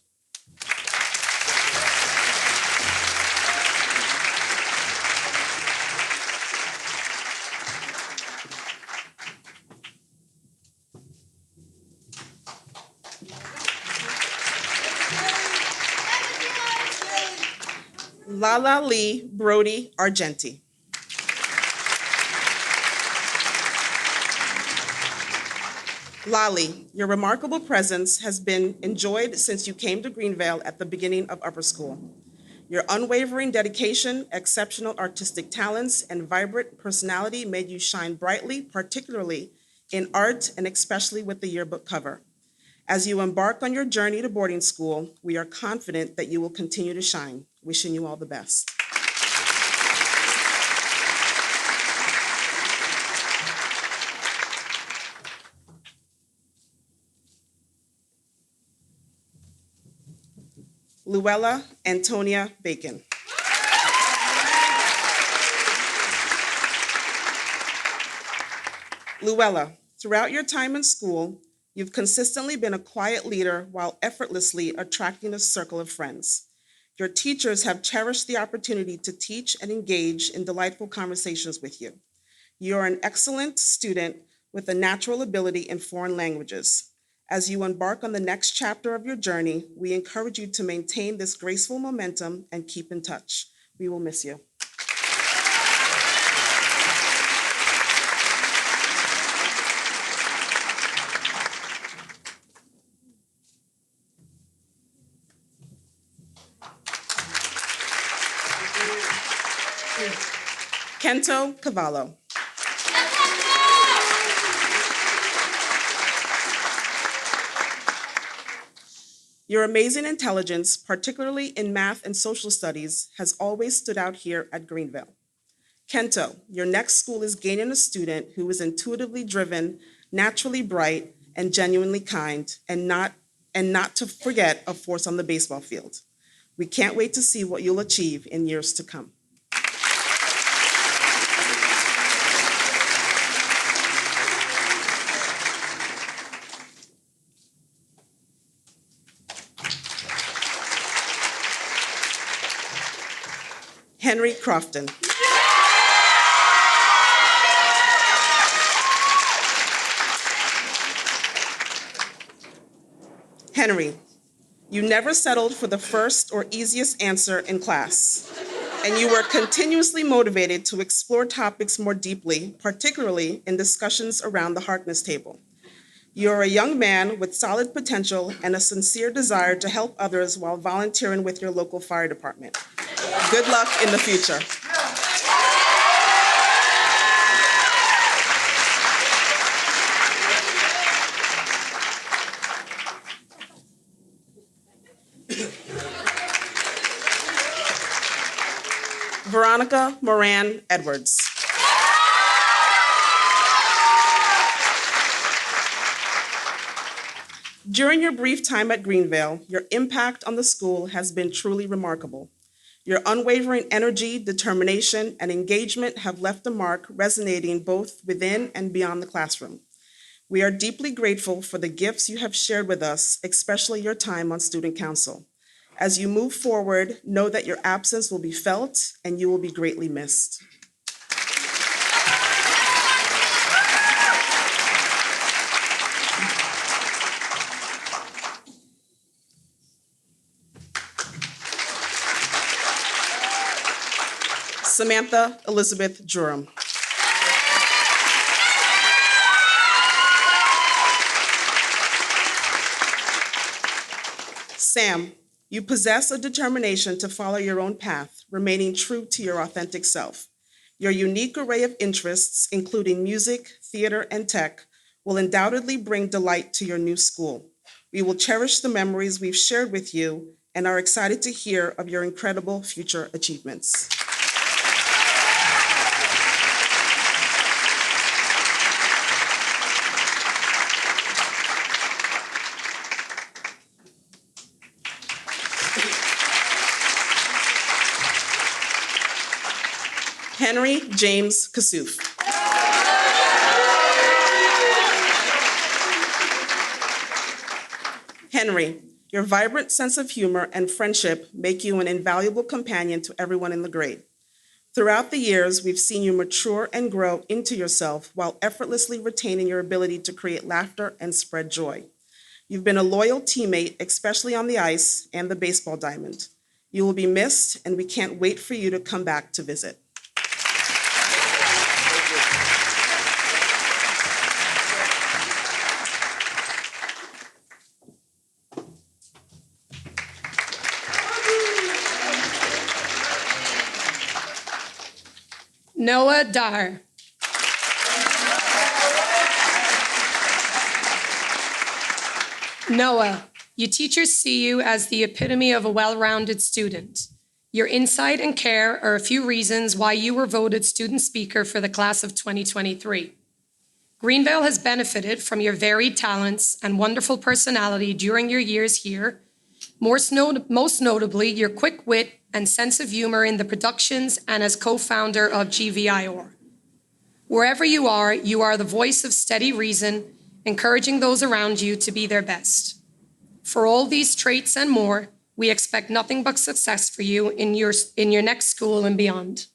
Speaker 10: Lala Lee Brody Argenti. Lali, your remarkable presence has been enjoyed since you came to Greenvale at the beginning of upper school. Your unwavering dedication, exceptional artistic talents, and vibrant personality made you shine brightly, particularly in art and especially with the yearbook cover. As you embark on your journey to boarding school, we are confident that you will continue to shine. Wishing you all the best. Luella Antonia Bacon. Luella, throughout your time in school, you've consistently been a quiet leader while effortlessly attracting a circle of friends. Your teachers have cherished the opportunity to teach and engage in delightful conversations with you. You are an excellent student with a natural ability in foreign languages. As you embark on the next chapter of your journey, we encourage you to maintain this graceful momentum and keep in touch. We will miss you. Kento Cavallo. Your amazing intelligence, particularly in math and social studies, has always stood out here at Greenville. Kento, your next school is gaining a student who is intuitively driven, naturally bright, and genuinely kind, and not to forget a force on the baseball field. We can't wait to see what you'll achieve in years to come. Henry Crofton. Henry, you never settled for the first or easiest answer in class, and you were continuously motivated to explore topics more deeply, particularly in discussions around the Harkness table. You're a young man with solid potential and a sincere desire to help others while volunteering with your local fire department. Good luck in the future. Veronica Moran Edwards. During your brief time at Greenville, your impact on the school has been truly remarkable. Your unwavering energy, determination, and engagement have left a mark resonating both within and beyond the classroom. We are deeply grateful for the gifts you have shared with us, especially your time on Student Council. As you move forward, know that your absence will be felt and you will be greatly missed. Samantha Elizabeth Durham. Sam, you possess a determination to follow your own path, remaining true to your authentic self. Your unique array of interests, including music, theater, and tech, will undoubtedly bring delight to your new school. We will cherish the memories we've shared with you and are excited to hear of your incredible future achievements. Henry James Kassouf. Henry, your vibrant sense of humor and friendship make you an invaluable companion to everyone in the grade. Throughout the years, we've seen you mature and grow into yourself while effortlessly retaining your ability to create laughter and spread joy. You've been a loyal teammate, especially on the ice and the baseball diamond. You will be missed, and we can't wait for you to come back to visit.
Speaker 11: Noah Dar. Noah, your teachers see you as the epitome of a well-rounded student. Your insight and care are a few reasons why you were voted student speaker for the class of 2023. Greenville has benefited from your varied talents and wonderful personality during your years here, most notably your quick wit and sense of humor in the productions and as co-founder of GVIOR. Wherever you are the voice of steady reason, encouraging those around you to be their best. For all these traits and more, we expect nothing but success for you in your next school and beyond.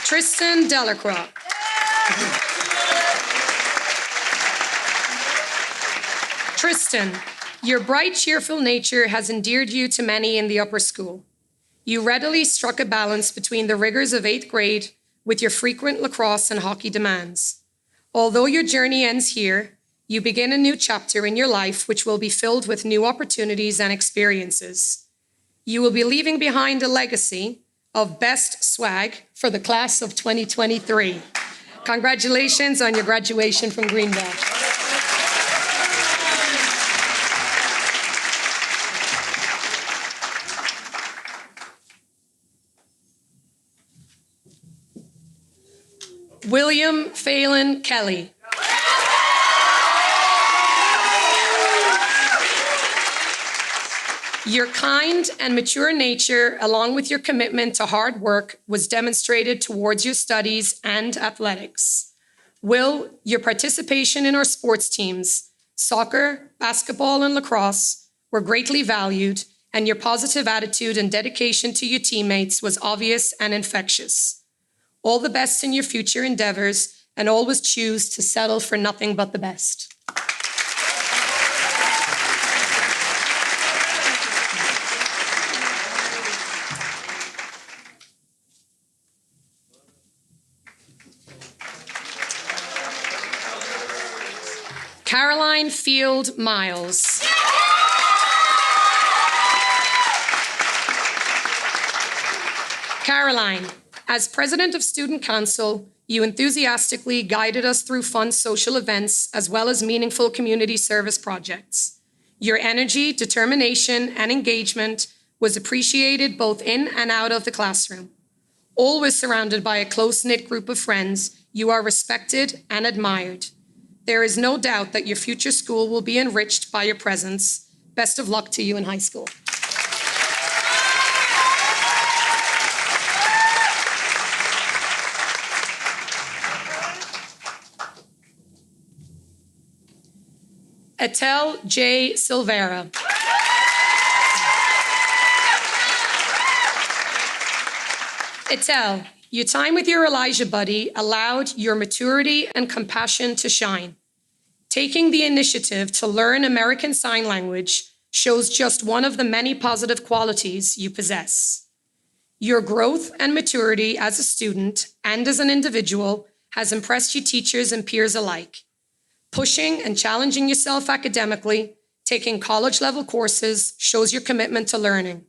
Speaker 11: Tristan Delacroix. Tristan, your bright, cheerful nature has endeared you to many in the upper school. You readily struck a balance between the rigors of 8th grade with your frequent lacrosse and hockey demands. Although your journey ends here, you begin a new chapter in your life which will be filled with new opportunities and experiences. You will be leaving behind a legacy of best swag for the class of 2023. Congratulations on your graduation from Greenville. William Phelan Kelly. Your kind and mature nature, along with your commitment to hard work, was demonstrated towards your studies and athletics. Will, your participation in our sports teams, soccer, basketball, and lacrosse, were greatly valued, and your positive attitude and dedication to your teammates was obvious and infectious. All the best in your future endeavors, and always choose to settle for nothing but the best. Caroline Field Miles. Caroline, as president of Student Council, you enthusiastically guided us through fun social events as well as meaningful community service projects. Your energy, determination, and engagement was appreciated both in and out of the classroom. Always surrounded by a close-knit group of friends, you are respected and admired. There is no doubt that your future school will be enriched by your presence. Best of luck to you in high school. Etel J. Silvera. Etel, your time with your Elijah buddy allowed your maturity and compassion to shine. Taking the initiative to learn American Sign Language shows just one of the many positive qualities you possess. Your growth and maturity as a student and as an individual has impressed your teachers and peers alike. Pushing and challenging yourself academically, taking college-level courses shows your commitment to learning.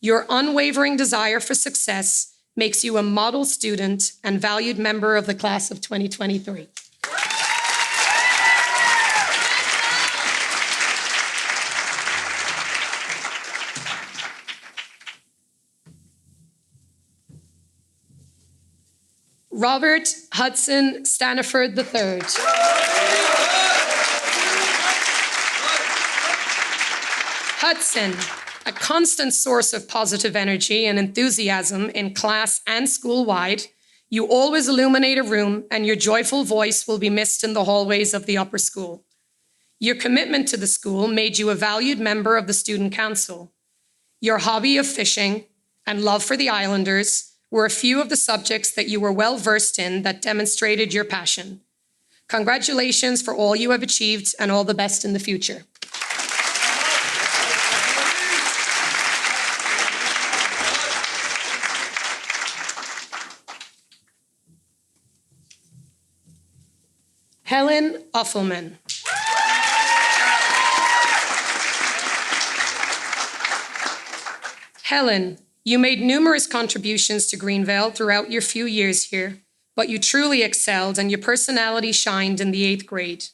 Speaker 11: Your unwavering desire for success makes you a model student and valued member of the class of 2023. Robert Hudson Staniford III. Hudson, a constant source of positive energy and enthusiasm in class and school-wide, you always illuminate a room and your joyful voice will be missed in the hallways of the upper school. Your commitment to the school made you a valued member of the Student Council. Your hobby of fishing and love for the Islanders were a few of the subjects that you were well versed in that demonstrated your passion. Congratulations for all you have achieved and all the best in the future. Helen Uffelman. Helen, you made numerous contributions to Greenville throughout your few years here, but you truly excelled and your personality shined in the 8th grade.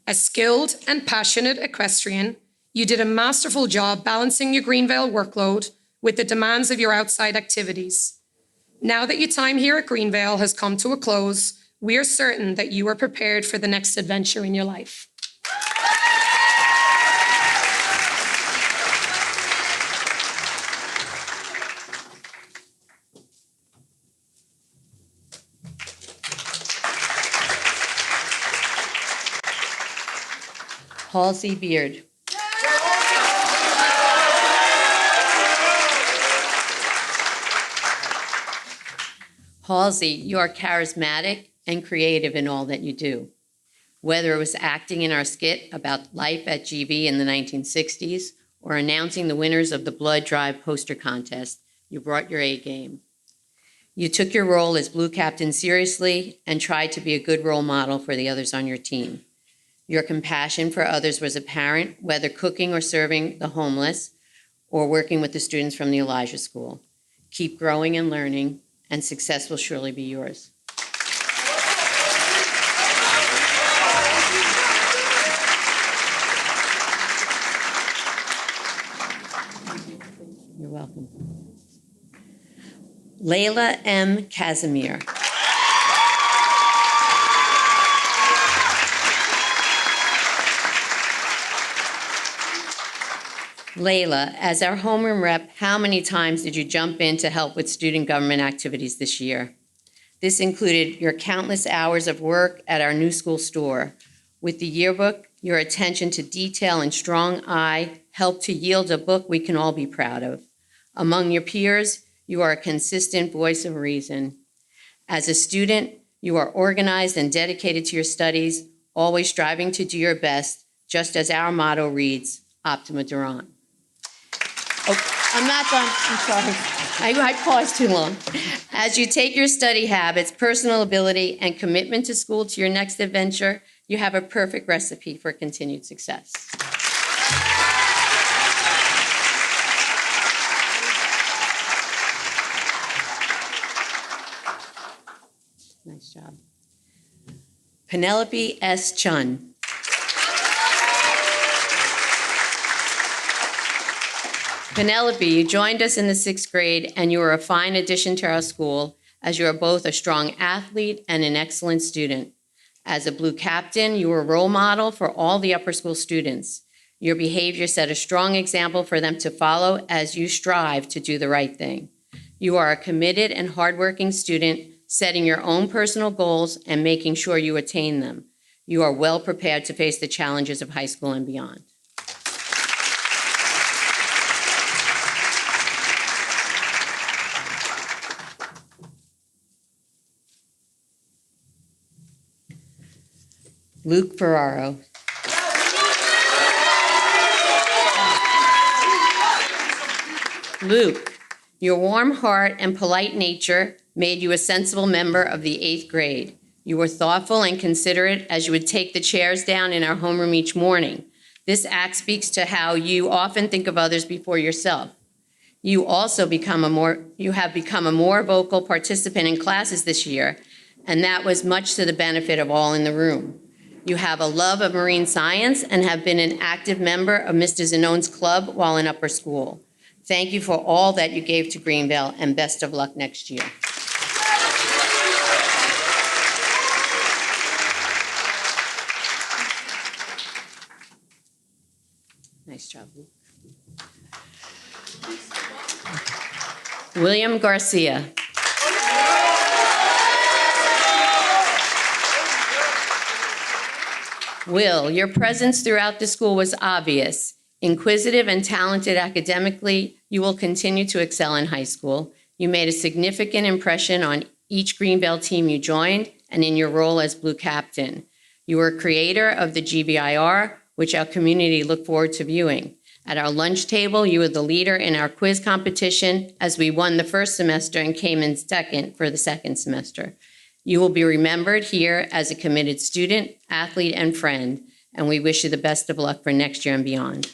Speaker 11: A skilled and passionate equestrian, you did a masterful job balancing your Greenville workload with the demands of your outside activities. Now that your time here at Greenville has come to a close, we are certain that you are prepared for the next adventure in your life.
Speaker 12: Halsey Beard. Halsey, you are charismatic and creative in all that you do. Whether it was acting in our skit about life at GV in the 1960s or announcing the winners of the Blood Drive poster contest, you brought your A game. You took your role as Blue Captain seriously and tried to be a good role model for the others on your team. Your compassion for others was apparent, whether cooking or serving the homeless, or working with the students from the Elijah School. Keep growing and learning, and success will surely be yours. You're welcome. Layla M. Casimir. Layla, as our homeroom rep, how many times did you jump in to help with student government activities this year? This included your countless hours of work at our new school store. With the yearbook, your attention to detail and strong eye helped to yield a book we can all be proud of. Among your peers, you are a consistent voice of reason. As a student, you are organized and dedicated to your studies, always striving to do your best, just as our motto reads, Optima Durant. Oh, I'm not done. I'm sorry. I paused too long. As you take your study habits, personal ability, and commitment to school to your next adventure, you have a perfect recipe for continued success. Nice job. Penelope S. Chun. Penelope, you joined us in the 6th grade, and you are a fine addition to our school, as you are both a strong athlete and an excellent student. As a Blue Captain, you were a role model for all the upper school students. Your behavior set a strong example for them to follow as you strive to do the right thing. You are a committed and hardworking student, setting your own personal goals and making sure you attain them. You are well prepared to face the challenges of high school and beyond. Luke Ferraro. Luke, your warm heart and polite nature made you a sensible member of the 8th grade. You were thoughtful and considerate as you would take the chairs down in our homeroom each morning. This act speaks to how you often think of others before yourself. You also have become a more vocal participant in classes this year, and that was much to the benefit of all in the room. You have a love of marine science and have been an active member of Mr. Zanone's club while in upper school. Thank you for all that you gave to Greenville, and best of luck next year. Nice job, Luke. William Garcia. Will, your presence throughout the school was obvious. Inquisitive and talented academically, you will continue to excel in high school. You made a significant impression on each Greenville team you joined and in your role as Blue Captain. You were creator of the GBIR, which our community looked forward to viewing. At our lunch table, you were the leader in our quiz competition as we won the first semester and came in second for the second semester. You will be remembered here as a committed student, athlete, and friend, and we wish you the best of luck for next year and beyond.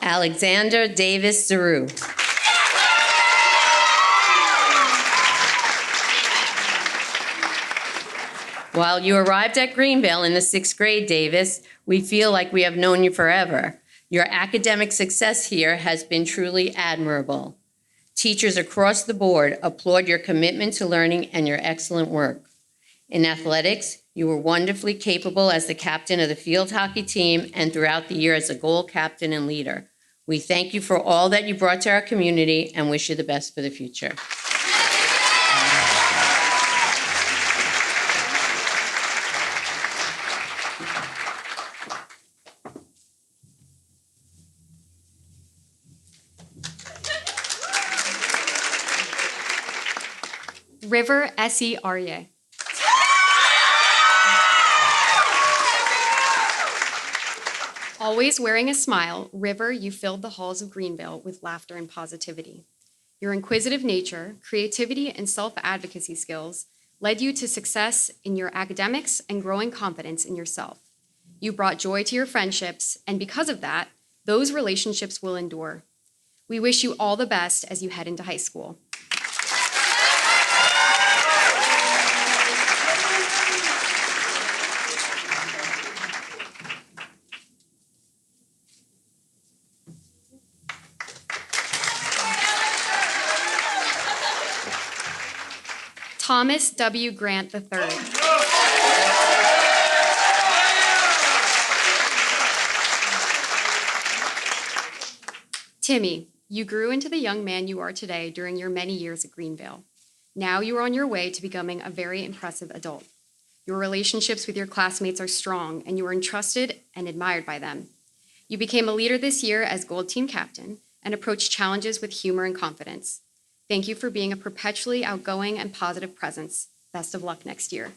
Speaker 12: Alexander Davis Zaru. While you arrived at Greenville in the 6th grade, Davis, we feel like we have known you forever. Your academic success here has been truly admirable. Teachers across the board applaud your commitment to learning and your excellent work. In athletics, you were wonderfully capable as the captain of the field hockey team and throughout the year as a goal captain and leader. We thank you for all that you brought to our community and wish you the best for the future.
Speaker 13: River S.E. Arye. Always wearing a smile, River, you filled the halls of Greenville with laughter and positivity. Your inquisitive nature, creativity, and self-advocacy skills led you to success in your academics and growing confidence in yourself. You brought joy to your friendships, and because of that, those relationships will endure. We wish you all the best as you head into high school. Thomas W. Grant III. Timmy, you grew into the young man you are today during your many years at Greenville. Now you are on your way to becoming a very impressive adult. Your relationships with your classmates are strong, and you are entrusted and admired by them. You became a leader this year as Gold Team Captain and approached challenges with humor and confidence. Thank you for being a perpetually outgoing and positive presence. Best of luck next year.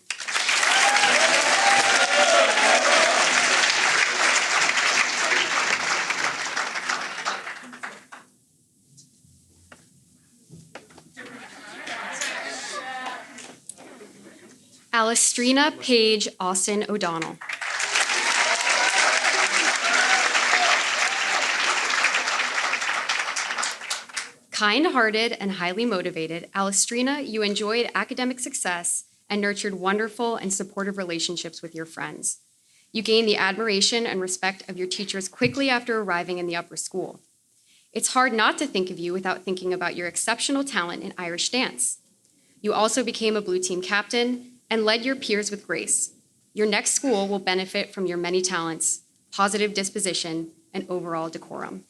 Speaker 13: Alistrina Paige Austin O'Donnell. Kind-hearted and highly motivated, Alistrina, you enjoyed academic success and nurtured wonderful and supportive relationships with your friends. You gained the admiration and respect of your teachers quickly after arriving in the upper school. It's hard not to think of you without thinking about your exceptional talent in Irish dance. You also became a blue team captain and led your peers with grace. Your next school will benefit from your many talents, positive disposition, and overall decorum.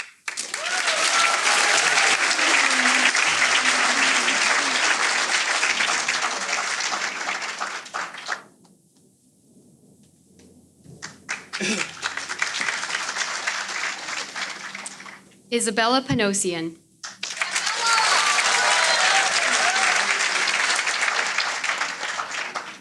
Speaker 13: Isabella Panosian.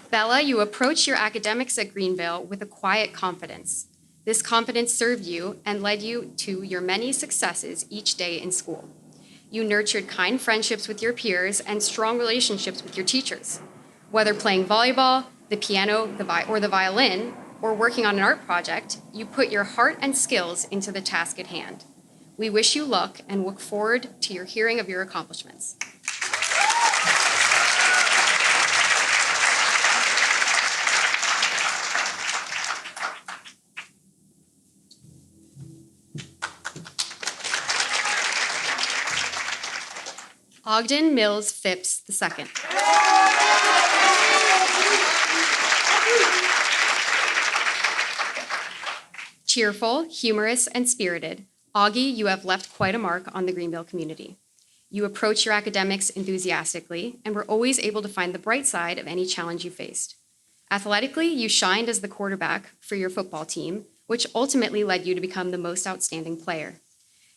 Speaker 13: Bella, you approached your academics at Greenville with a quiet confidence. This confidence served you and led you to your many successes each day in school. You nurtured kind friendships with your peers and strong relationships with your teachers. Whether playing volleyball, the piano, or the violin, or working on an art project, you put your heart and skills into the task at hand. We wish you luck and look forward to your hearing of your accomplishments. Ogden Mills Phipps II. Cheerful, humorous, and spirited, Augie, you have left quite a mark on the Greenville community. You approach your academics enthusiastically and were always able to find the bright side of any challenge you faced. Athletically, you shined as the quarterback for your football team, which ultimately led you to become the most outstanding player.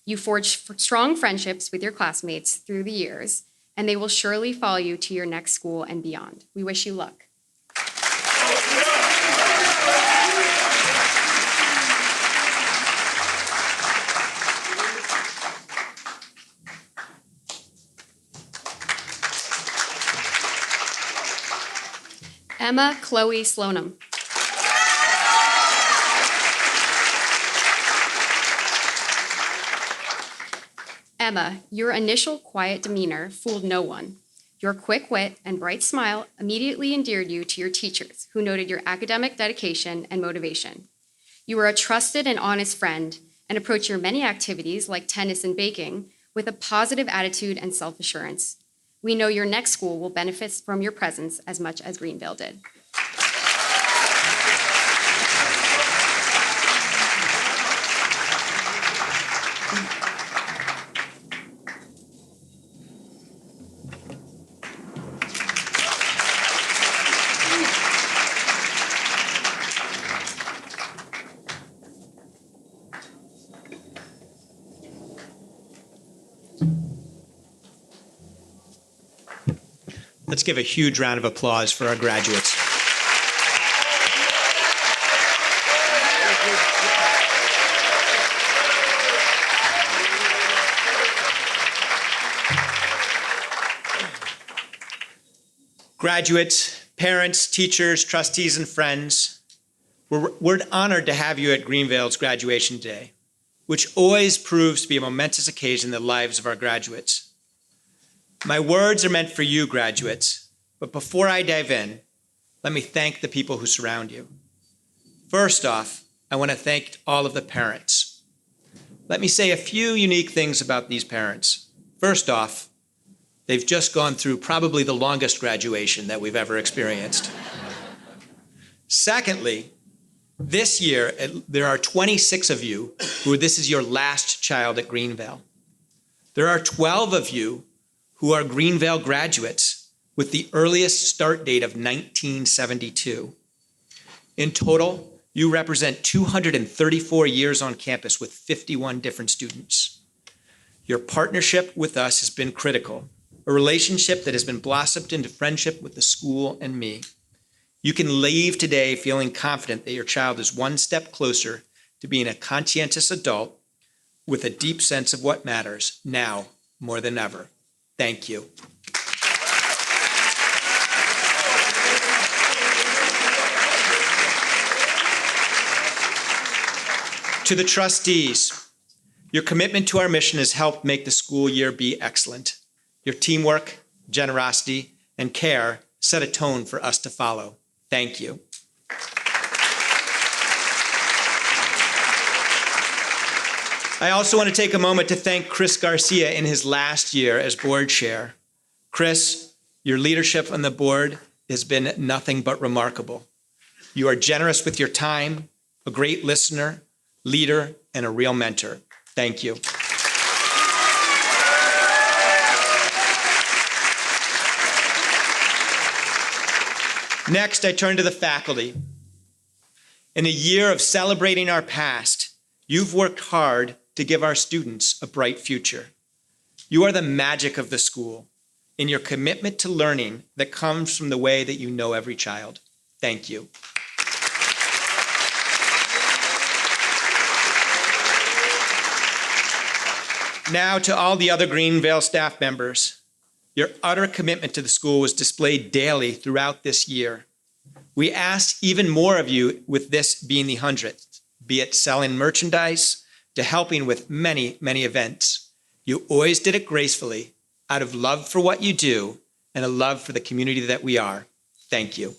Speaker 13: You forged strong friendships with your classmates through the years, and they will surely follow you to your next school and beyond. We wish you luck. Emma Chloe Sloanham. Emma, your initial quiet demeanor fooled no one. Your quick wit and bright smile immediately endeared you to your teachers, who noted your academic dedication and motivation. You were a trusted and honest friend and approached your many activities, like tennis and baking, with a positive attitude and self-assurance. We know your next school will benefit from your presence as much as Greenville did.
Speaker 1: Let's give a huge round of applause for our graduates. Graduates, parents, teachers, trustees, and friends, we're honored to have you at Greenvale's graduation day, which always proves to be a momentous occasion in the lives of our graduates. My words are meant for you, graduates, but before I dive in, let me thank the people who surround you. First off, I want to thank all of the parents. Let me say a few unique things about these parents. First off, they've just gone through probably the longest graduation that we've ever experienced. Secondly, this year, there are 26 of you who this is your last child at Greenvale. There are 12 of you who are Greenvale graduates with the earliest start date of 1972. In total, you represent 234 years on campus with 51 different students. Your partnership with us has been critical, a relationship that has been blossomed into friendship with the school and me. You can leave today feeling confident that your child is one step closer to being a conscientious adult with a deep sense of what matters now more than ever. Thank you. To the trustees, your commitment to our mission has helped make the school year be excellent. Your teamwork, generosity, and care set a tone for us to follow. Thank you. I also want to take a moment to thank Chris Garcia in his last year as board chair. Chris, your leadership on the board has been nothing but remarkable. You are generous with your time, a great listener, leader, and a real mentor. Thank you. Next, I turn to the faculty. In a year of celebrating our past, you've worked hard to give our students a bright future. You are the magic of the school in your commitment to learning that comes from the way that you know every child. Thank you. Now to all the other Greenvale staff members. Your utter commitment to the school was displayed daily throughout this year. We ask even more of you with this being the 100th, be it selling merchandise to helping with many, many events. You always did it gracefully out of love for what you do and a love for the community that we are. Thank you.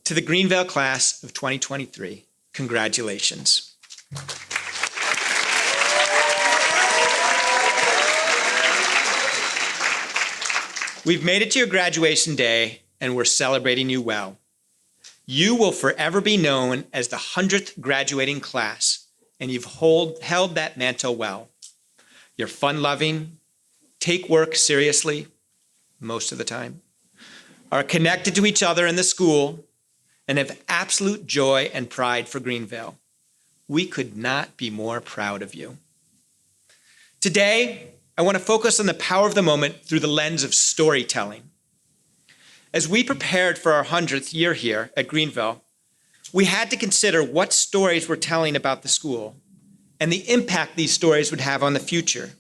Speaker 1: To the Greenvale class of 2023, congratulations. We've made it to your graduation day, and we're celebrating you well. You will forever be known as the 100th graduating class, and you've held that mantle well. You're fun-loving, take work seriously, most of the time, are connected to each other in the school, and have absolute joy and pride for Greenvale. We could not be more proud of you. Today, I want to focus on the power of the moment through the lens of storytelling. As we prepared for our 100th year here at Greenvale, we had to consider what stories we're telling about the school and the impact these stories would have on the future.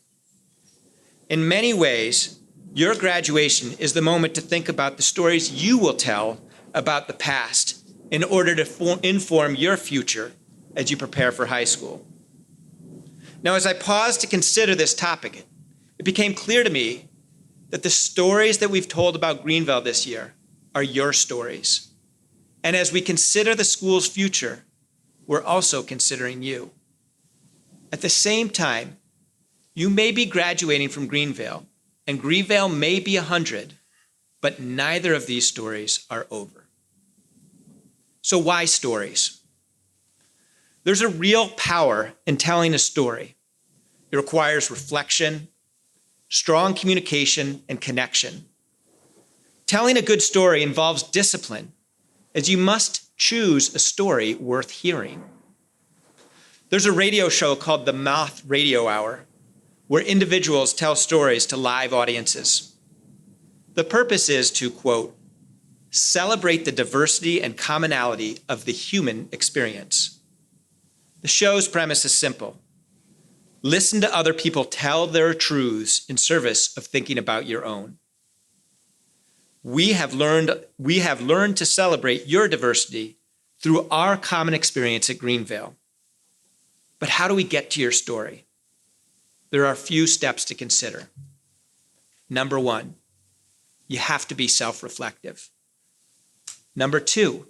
Speaker 1: In many ways, your graduation is the moment to think about the stories you will tell about the past in order to inform your future as you prepare for high school. Now, as I paused to consider this topic, it became clear to me that the stories that we've told about Greenvale this year are your stories. And as we consider the school's future, we're also considering you. At the same time, you may be graduating from Greenvale, and Greenvale may be 100, but neither of these stories are over. So why stories? There's a real power in telling a story. It requires reflection, strong communication, and connection. Telling a good story involves discipline, as you must choose a story worth hearing. There's a radio show called the Moth Radio Hour, where individuals tell stories to live audiences. The purpose is to, quote, celebrate the diversity and commonality of the human experience. The show's premise is simple. Listen to other people tell their truths in service of thinking about your own. We have learned to celebrate your diversity through our common experience at Greenvale. But how do we get to your story? There are a few steps to consider. Number one, you have to be self-reflective. Number two,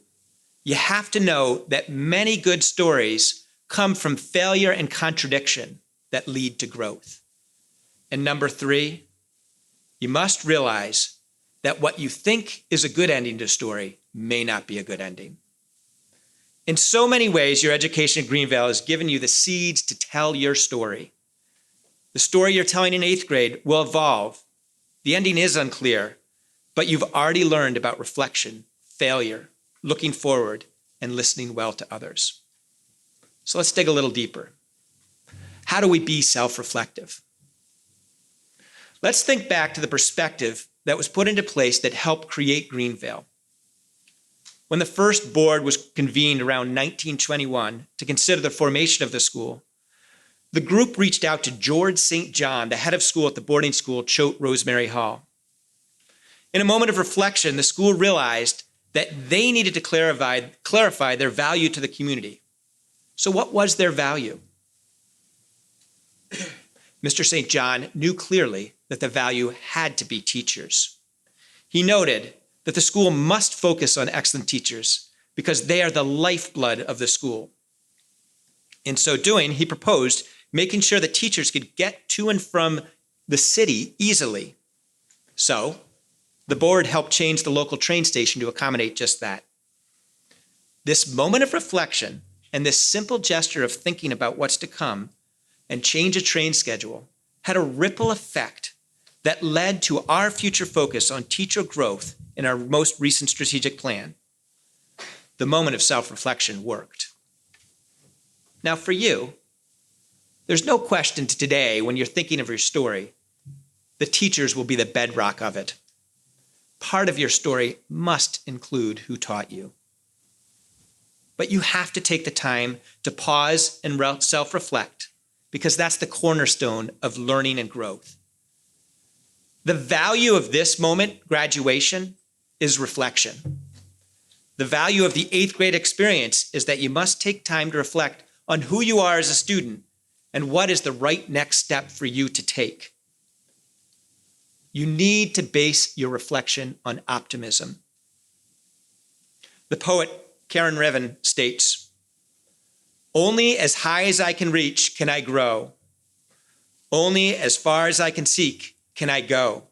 Speaker 1: you have to know that many good stories come from failure and contradiction that lead to growth. And number three, you must realize that what you think is a good ending to a story may not be a good ending. In so many ways, your education at Greenvale has given you the seeds to tell your story. The story you're telling in 8th grade will evolve. The ending is unclear, but you've already learned about reflection, failure, looking forward, and listening well to others. So let's dig a little deeper. How do we be self-reflective? Let's think back to the perspective that was put into place that helped create Greenvale. When the first board was convened around 1921 to consider the formation of the school, the group reached out to George St. John, the head of school at the boarding school Choate Rosemary Hall. In a moment of reflection, the school realized that they needed to clarify their value to the community. So what was their value? Mr. St. John knew clearly that the value had to be teachers. He noted that the school must focus on excellent teachers because they are the lifeblood of the school. In so doing, he proposed making sure that teachers could get to and from the city easily. So, the board helped change the local train station to accommodate just that. This moment of reflection and this simple gesture of thinking about what's to come and change a train schedule had a ripple effect that led to our future focus on teacher growth in our most recent strategic plan. The moment of self-reflection worked. Now for you, there's no question today when you're thinking of your story, the teachers will be the bedrock of it. Part of your story must include who taught you. But you have to take the time to pause and self-reflect because that's the cornerstone of learning and growth. The value of this moment, graduation, is reflection. The value of the 8th grade experience is that you must take time to reflect on who you are as a student and what is the right next step for you to take. You need to base your reflection on optimism. The poet Karen Revan states, "Only as high as I can reach can I grow. Only as far as I can seek can I go.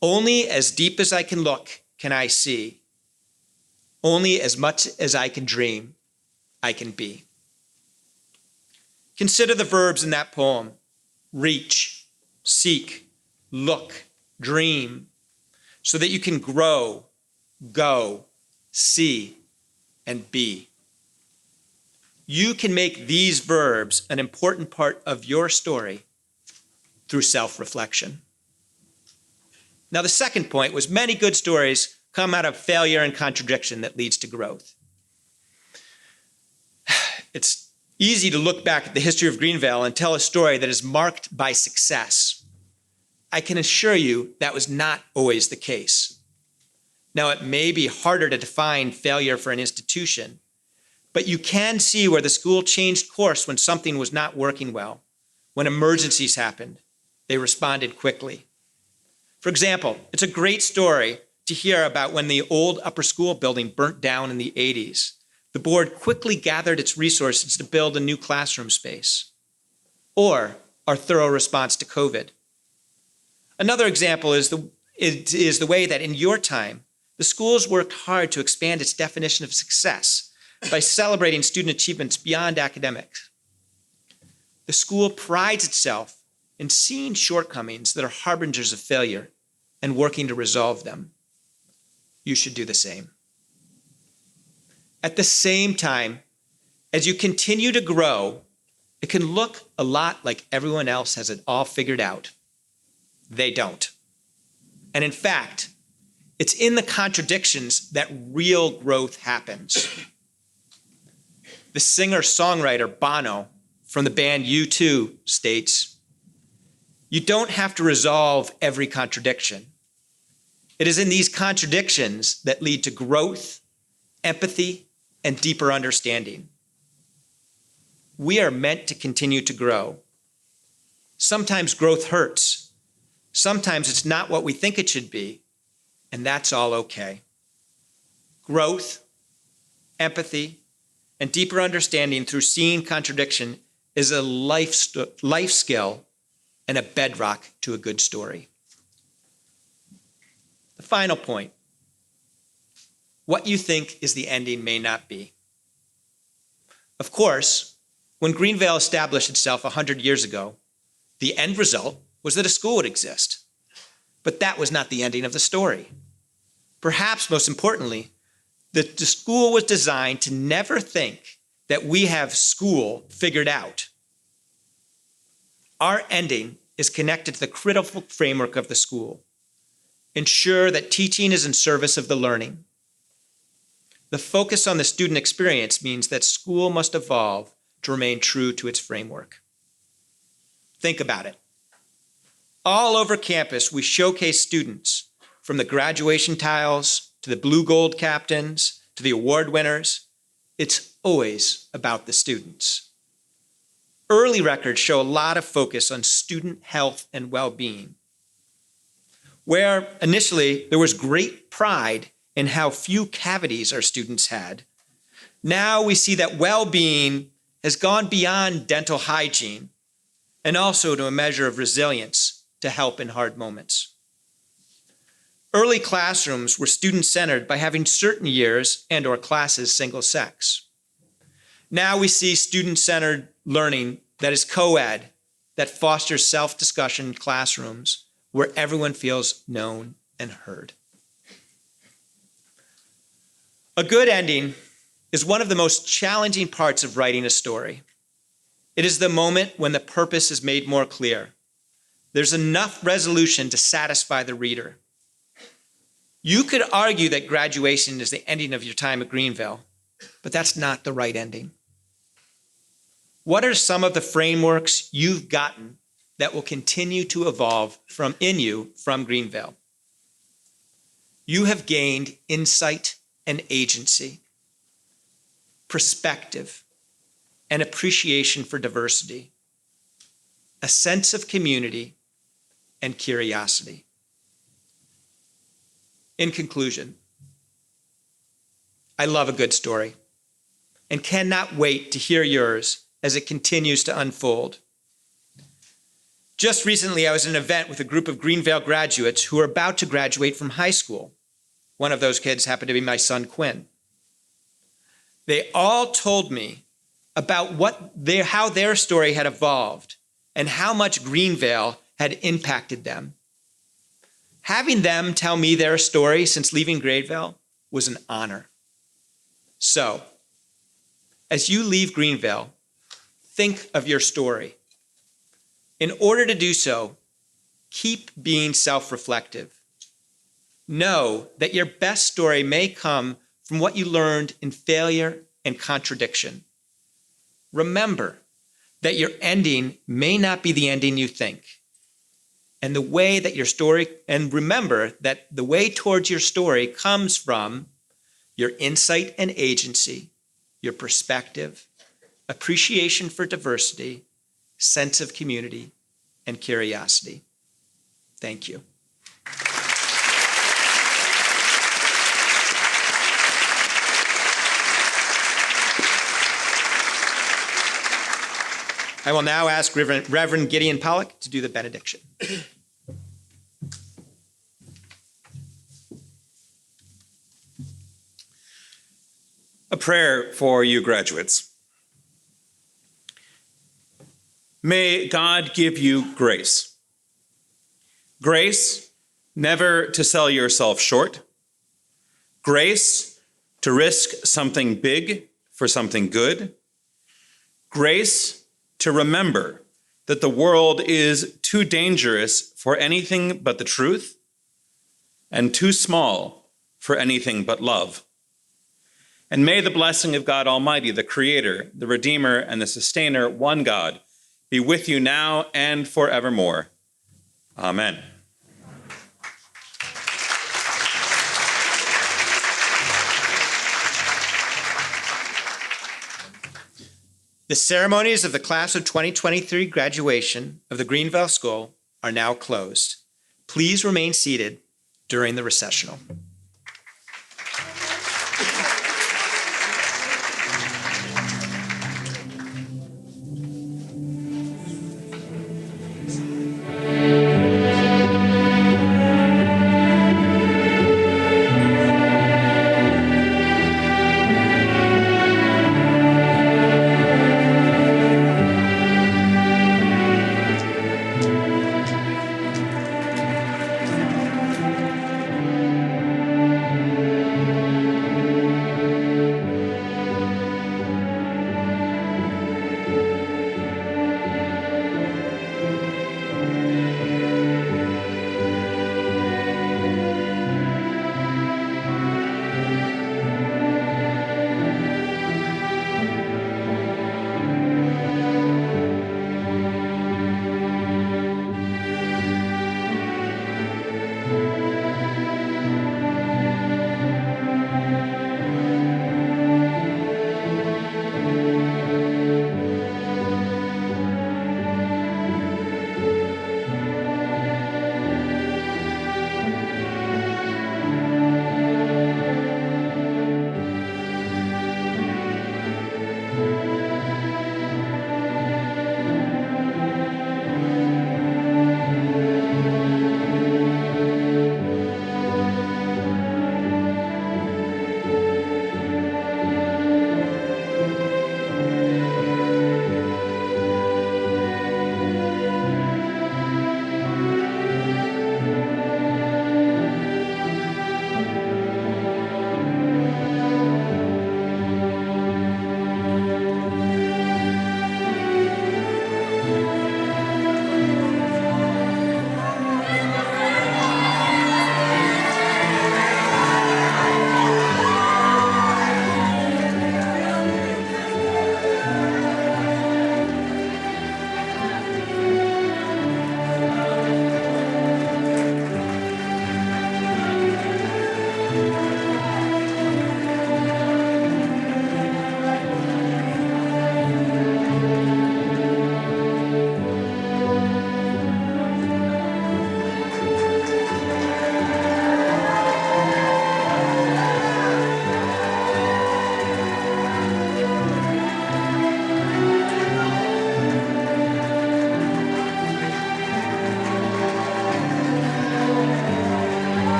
Speaker 1: Only as deep as I can look can I see. Only as much as I can dream, I can be." Consider the verbs in that poem: reach, seek, look, dream, so that you can grow, go, see, and be. You can make these verbs an important part of your story through self-reflection. Now, the second point was many good stories come out of failure and contradiction that leads to growth. It's easy to look back at the history of Greenvale and tell a story that is marked by success. I can assure you that was not always the case. Now, it may be harder to define failure for an institution, but you can see where the school changed course when something was not working well. When emergencies happened, they responded quickly. For example, it's a great story to hear about when the old upper school building burnt down in the 80s. The board quickly gathered its resources to build a new classroom space. Or our thorough response to COVID. Another example is the way that in your time, the schools worked hard to expand its definition of success by celebrating student achievements beyond academics. The school prides itself in seeing shortcomings that are harbingers of failure and working to resolve them. You should do the same. At the same time, as you continue to grow, it can look a lot like everyone else has it all figured out. They don't. And in fact, it's in the contradictions that real growth happens. The singer-songwriter Bono from the band U2 states, "You don't have to resolve every contradiction. It is in these contradictions that lead to growth, empathy, and deeper understanding." We are meant to continue to grow. Sometimes growth hurts. Sometimes it's not what we think it should be, and that's all okay. Growth, empathy, and deeper understanding through seeing contradiction is a life skill and a bedrock to a good story. The final point: what you think is the ending may not be. Of course, when Greenvale established itself 100 years ago, the end result was that a school would exist. But that was not the ending of the story. Perhaps most importantly, the school was designed to never think that we have school figured out. Our ending is connected to the critical framework of the school. Ensure that teaching is in service of the learning. The focus on the student experience means that school must evolve to remain true to its framework. Think about it. All over campus, we showcase students, from the graduation tiles to the blue gold captains to the award winners. It's always about the students. Early records show a lot of focus on student health and well-being. Where initially there was great pride in how few cavities our students had, now we see that well-being has gone beyond dental hygiene and also to a measure of resilience to help in hard moments. Early classrooms were student-centered by having certain years and/or classes single-sex. Now we see student-centered learning that is co-ed, that fosters self-discussion in classrooms where everyone feels known and heard. A good ending is one of the most challenging parts of writing a story. It is the moment when the purpose is made more clear. There's enough resolution to satisfy the reader. You could argue that graduation is the ending of your time at Greenville, but that's not the right ending. What are some of the frameworks you've gotten that will continue to evolve from Greenville? You have gained insight and agency, perspective, and appreciation for diversity, a sense of community, and curiosity. In conclusion, I love a good story and cannot wait to hear yours as it continues to unfold. Just recently, I was at an event with a group of Greenvale graduates who are about to graduate from high school. One of those kids happened to be my son, Quinn. They all told me about how their story had evolved and how much Greenvale had impacted them. Having them tell me their story since leaving Greenvale was an honor. So, as you leave Greenvale, think of your story. In order to do so, keep being self-reflective. Know that your best story may come from what you learned in failure and contradiction. Remember that your ending may not be the ending you think. And remember that the way towards your story comes from your insight and agency, your perspective, appreciation for diversity, sense of community, and curiosity. Thank you. I will now ask Reverend Gideon Pollock to do the benediction.
Speaker 2: A prayer for you graduates. May God give you grace. Grace never to sell yourself short. Grace to risk something big for something good. Grace to remember that the world is too dangerous for anything but the truth and too small for anything but love. And may the blessing of God Almighty, the Creator, the Redeemer, and the Sustainer, one God, be with you now and forevermore. Amen.
Speaker 1: The ceremonies of the class of 2023 graduation of the Greenville School are now closed. Please remain seated during the recessional.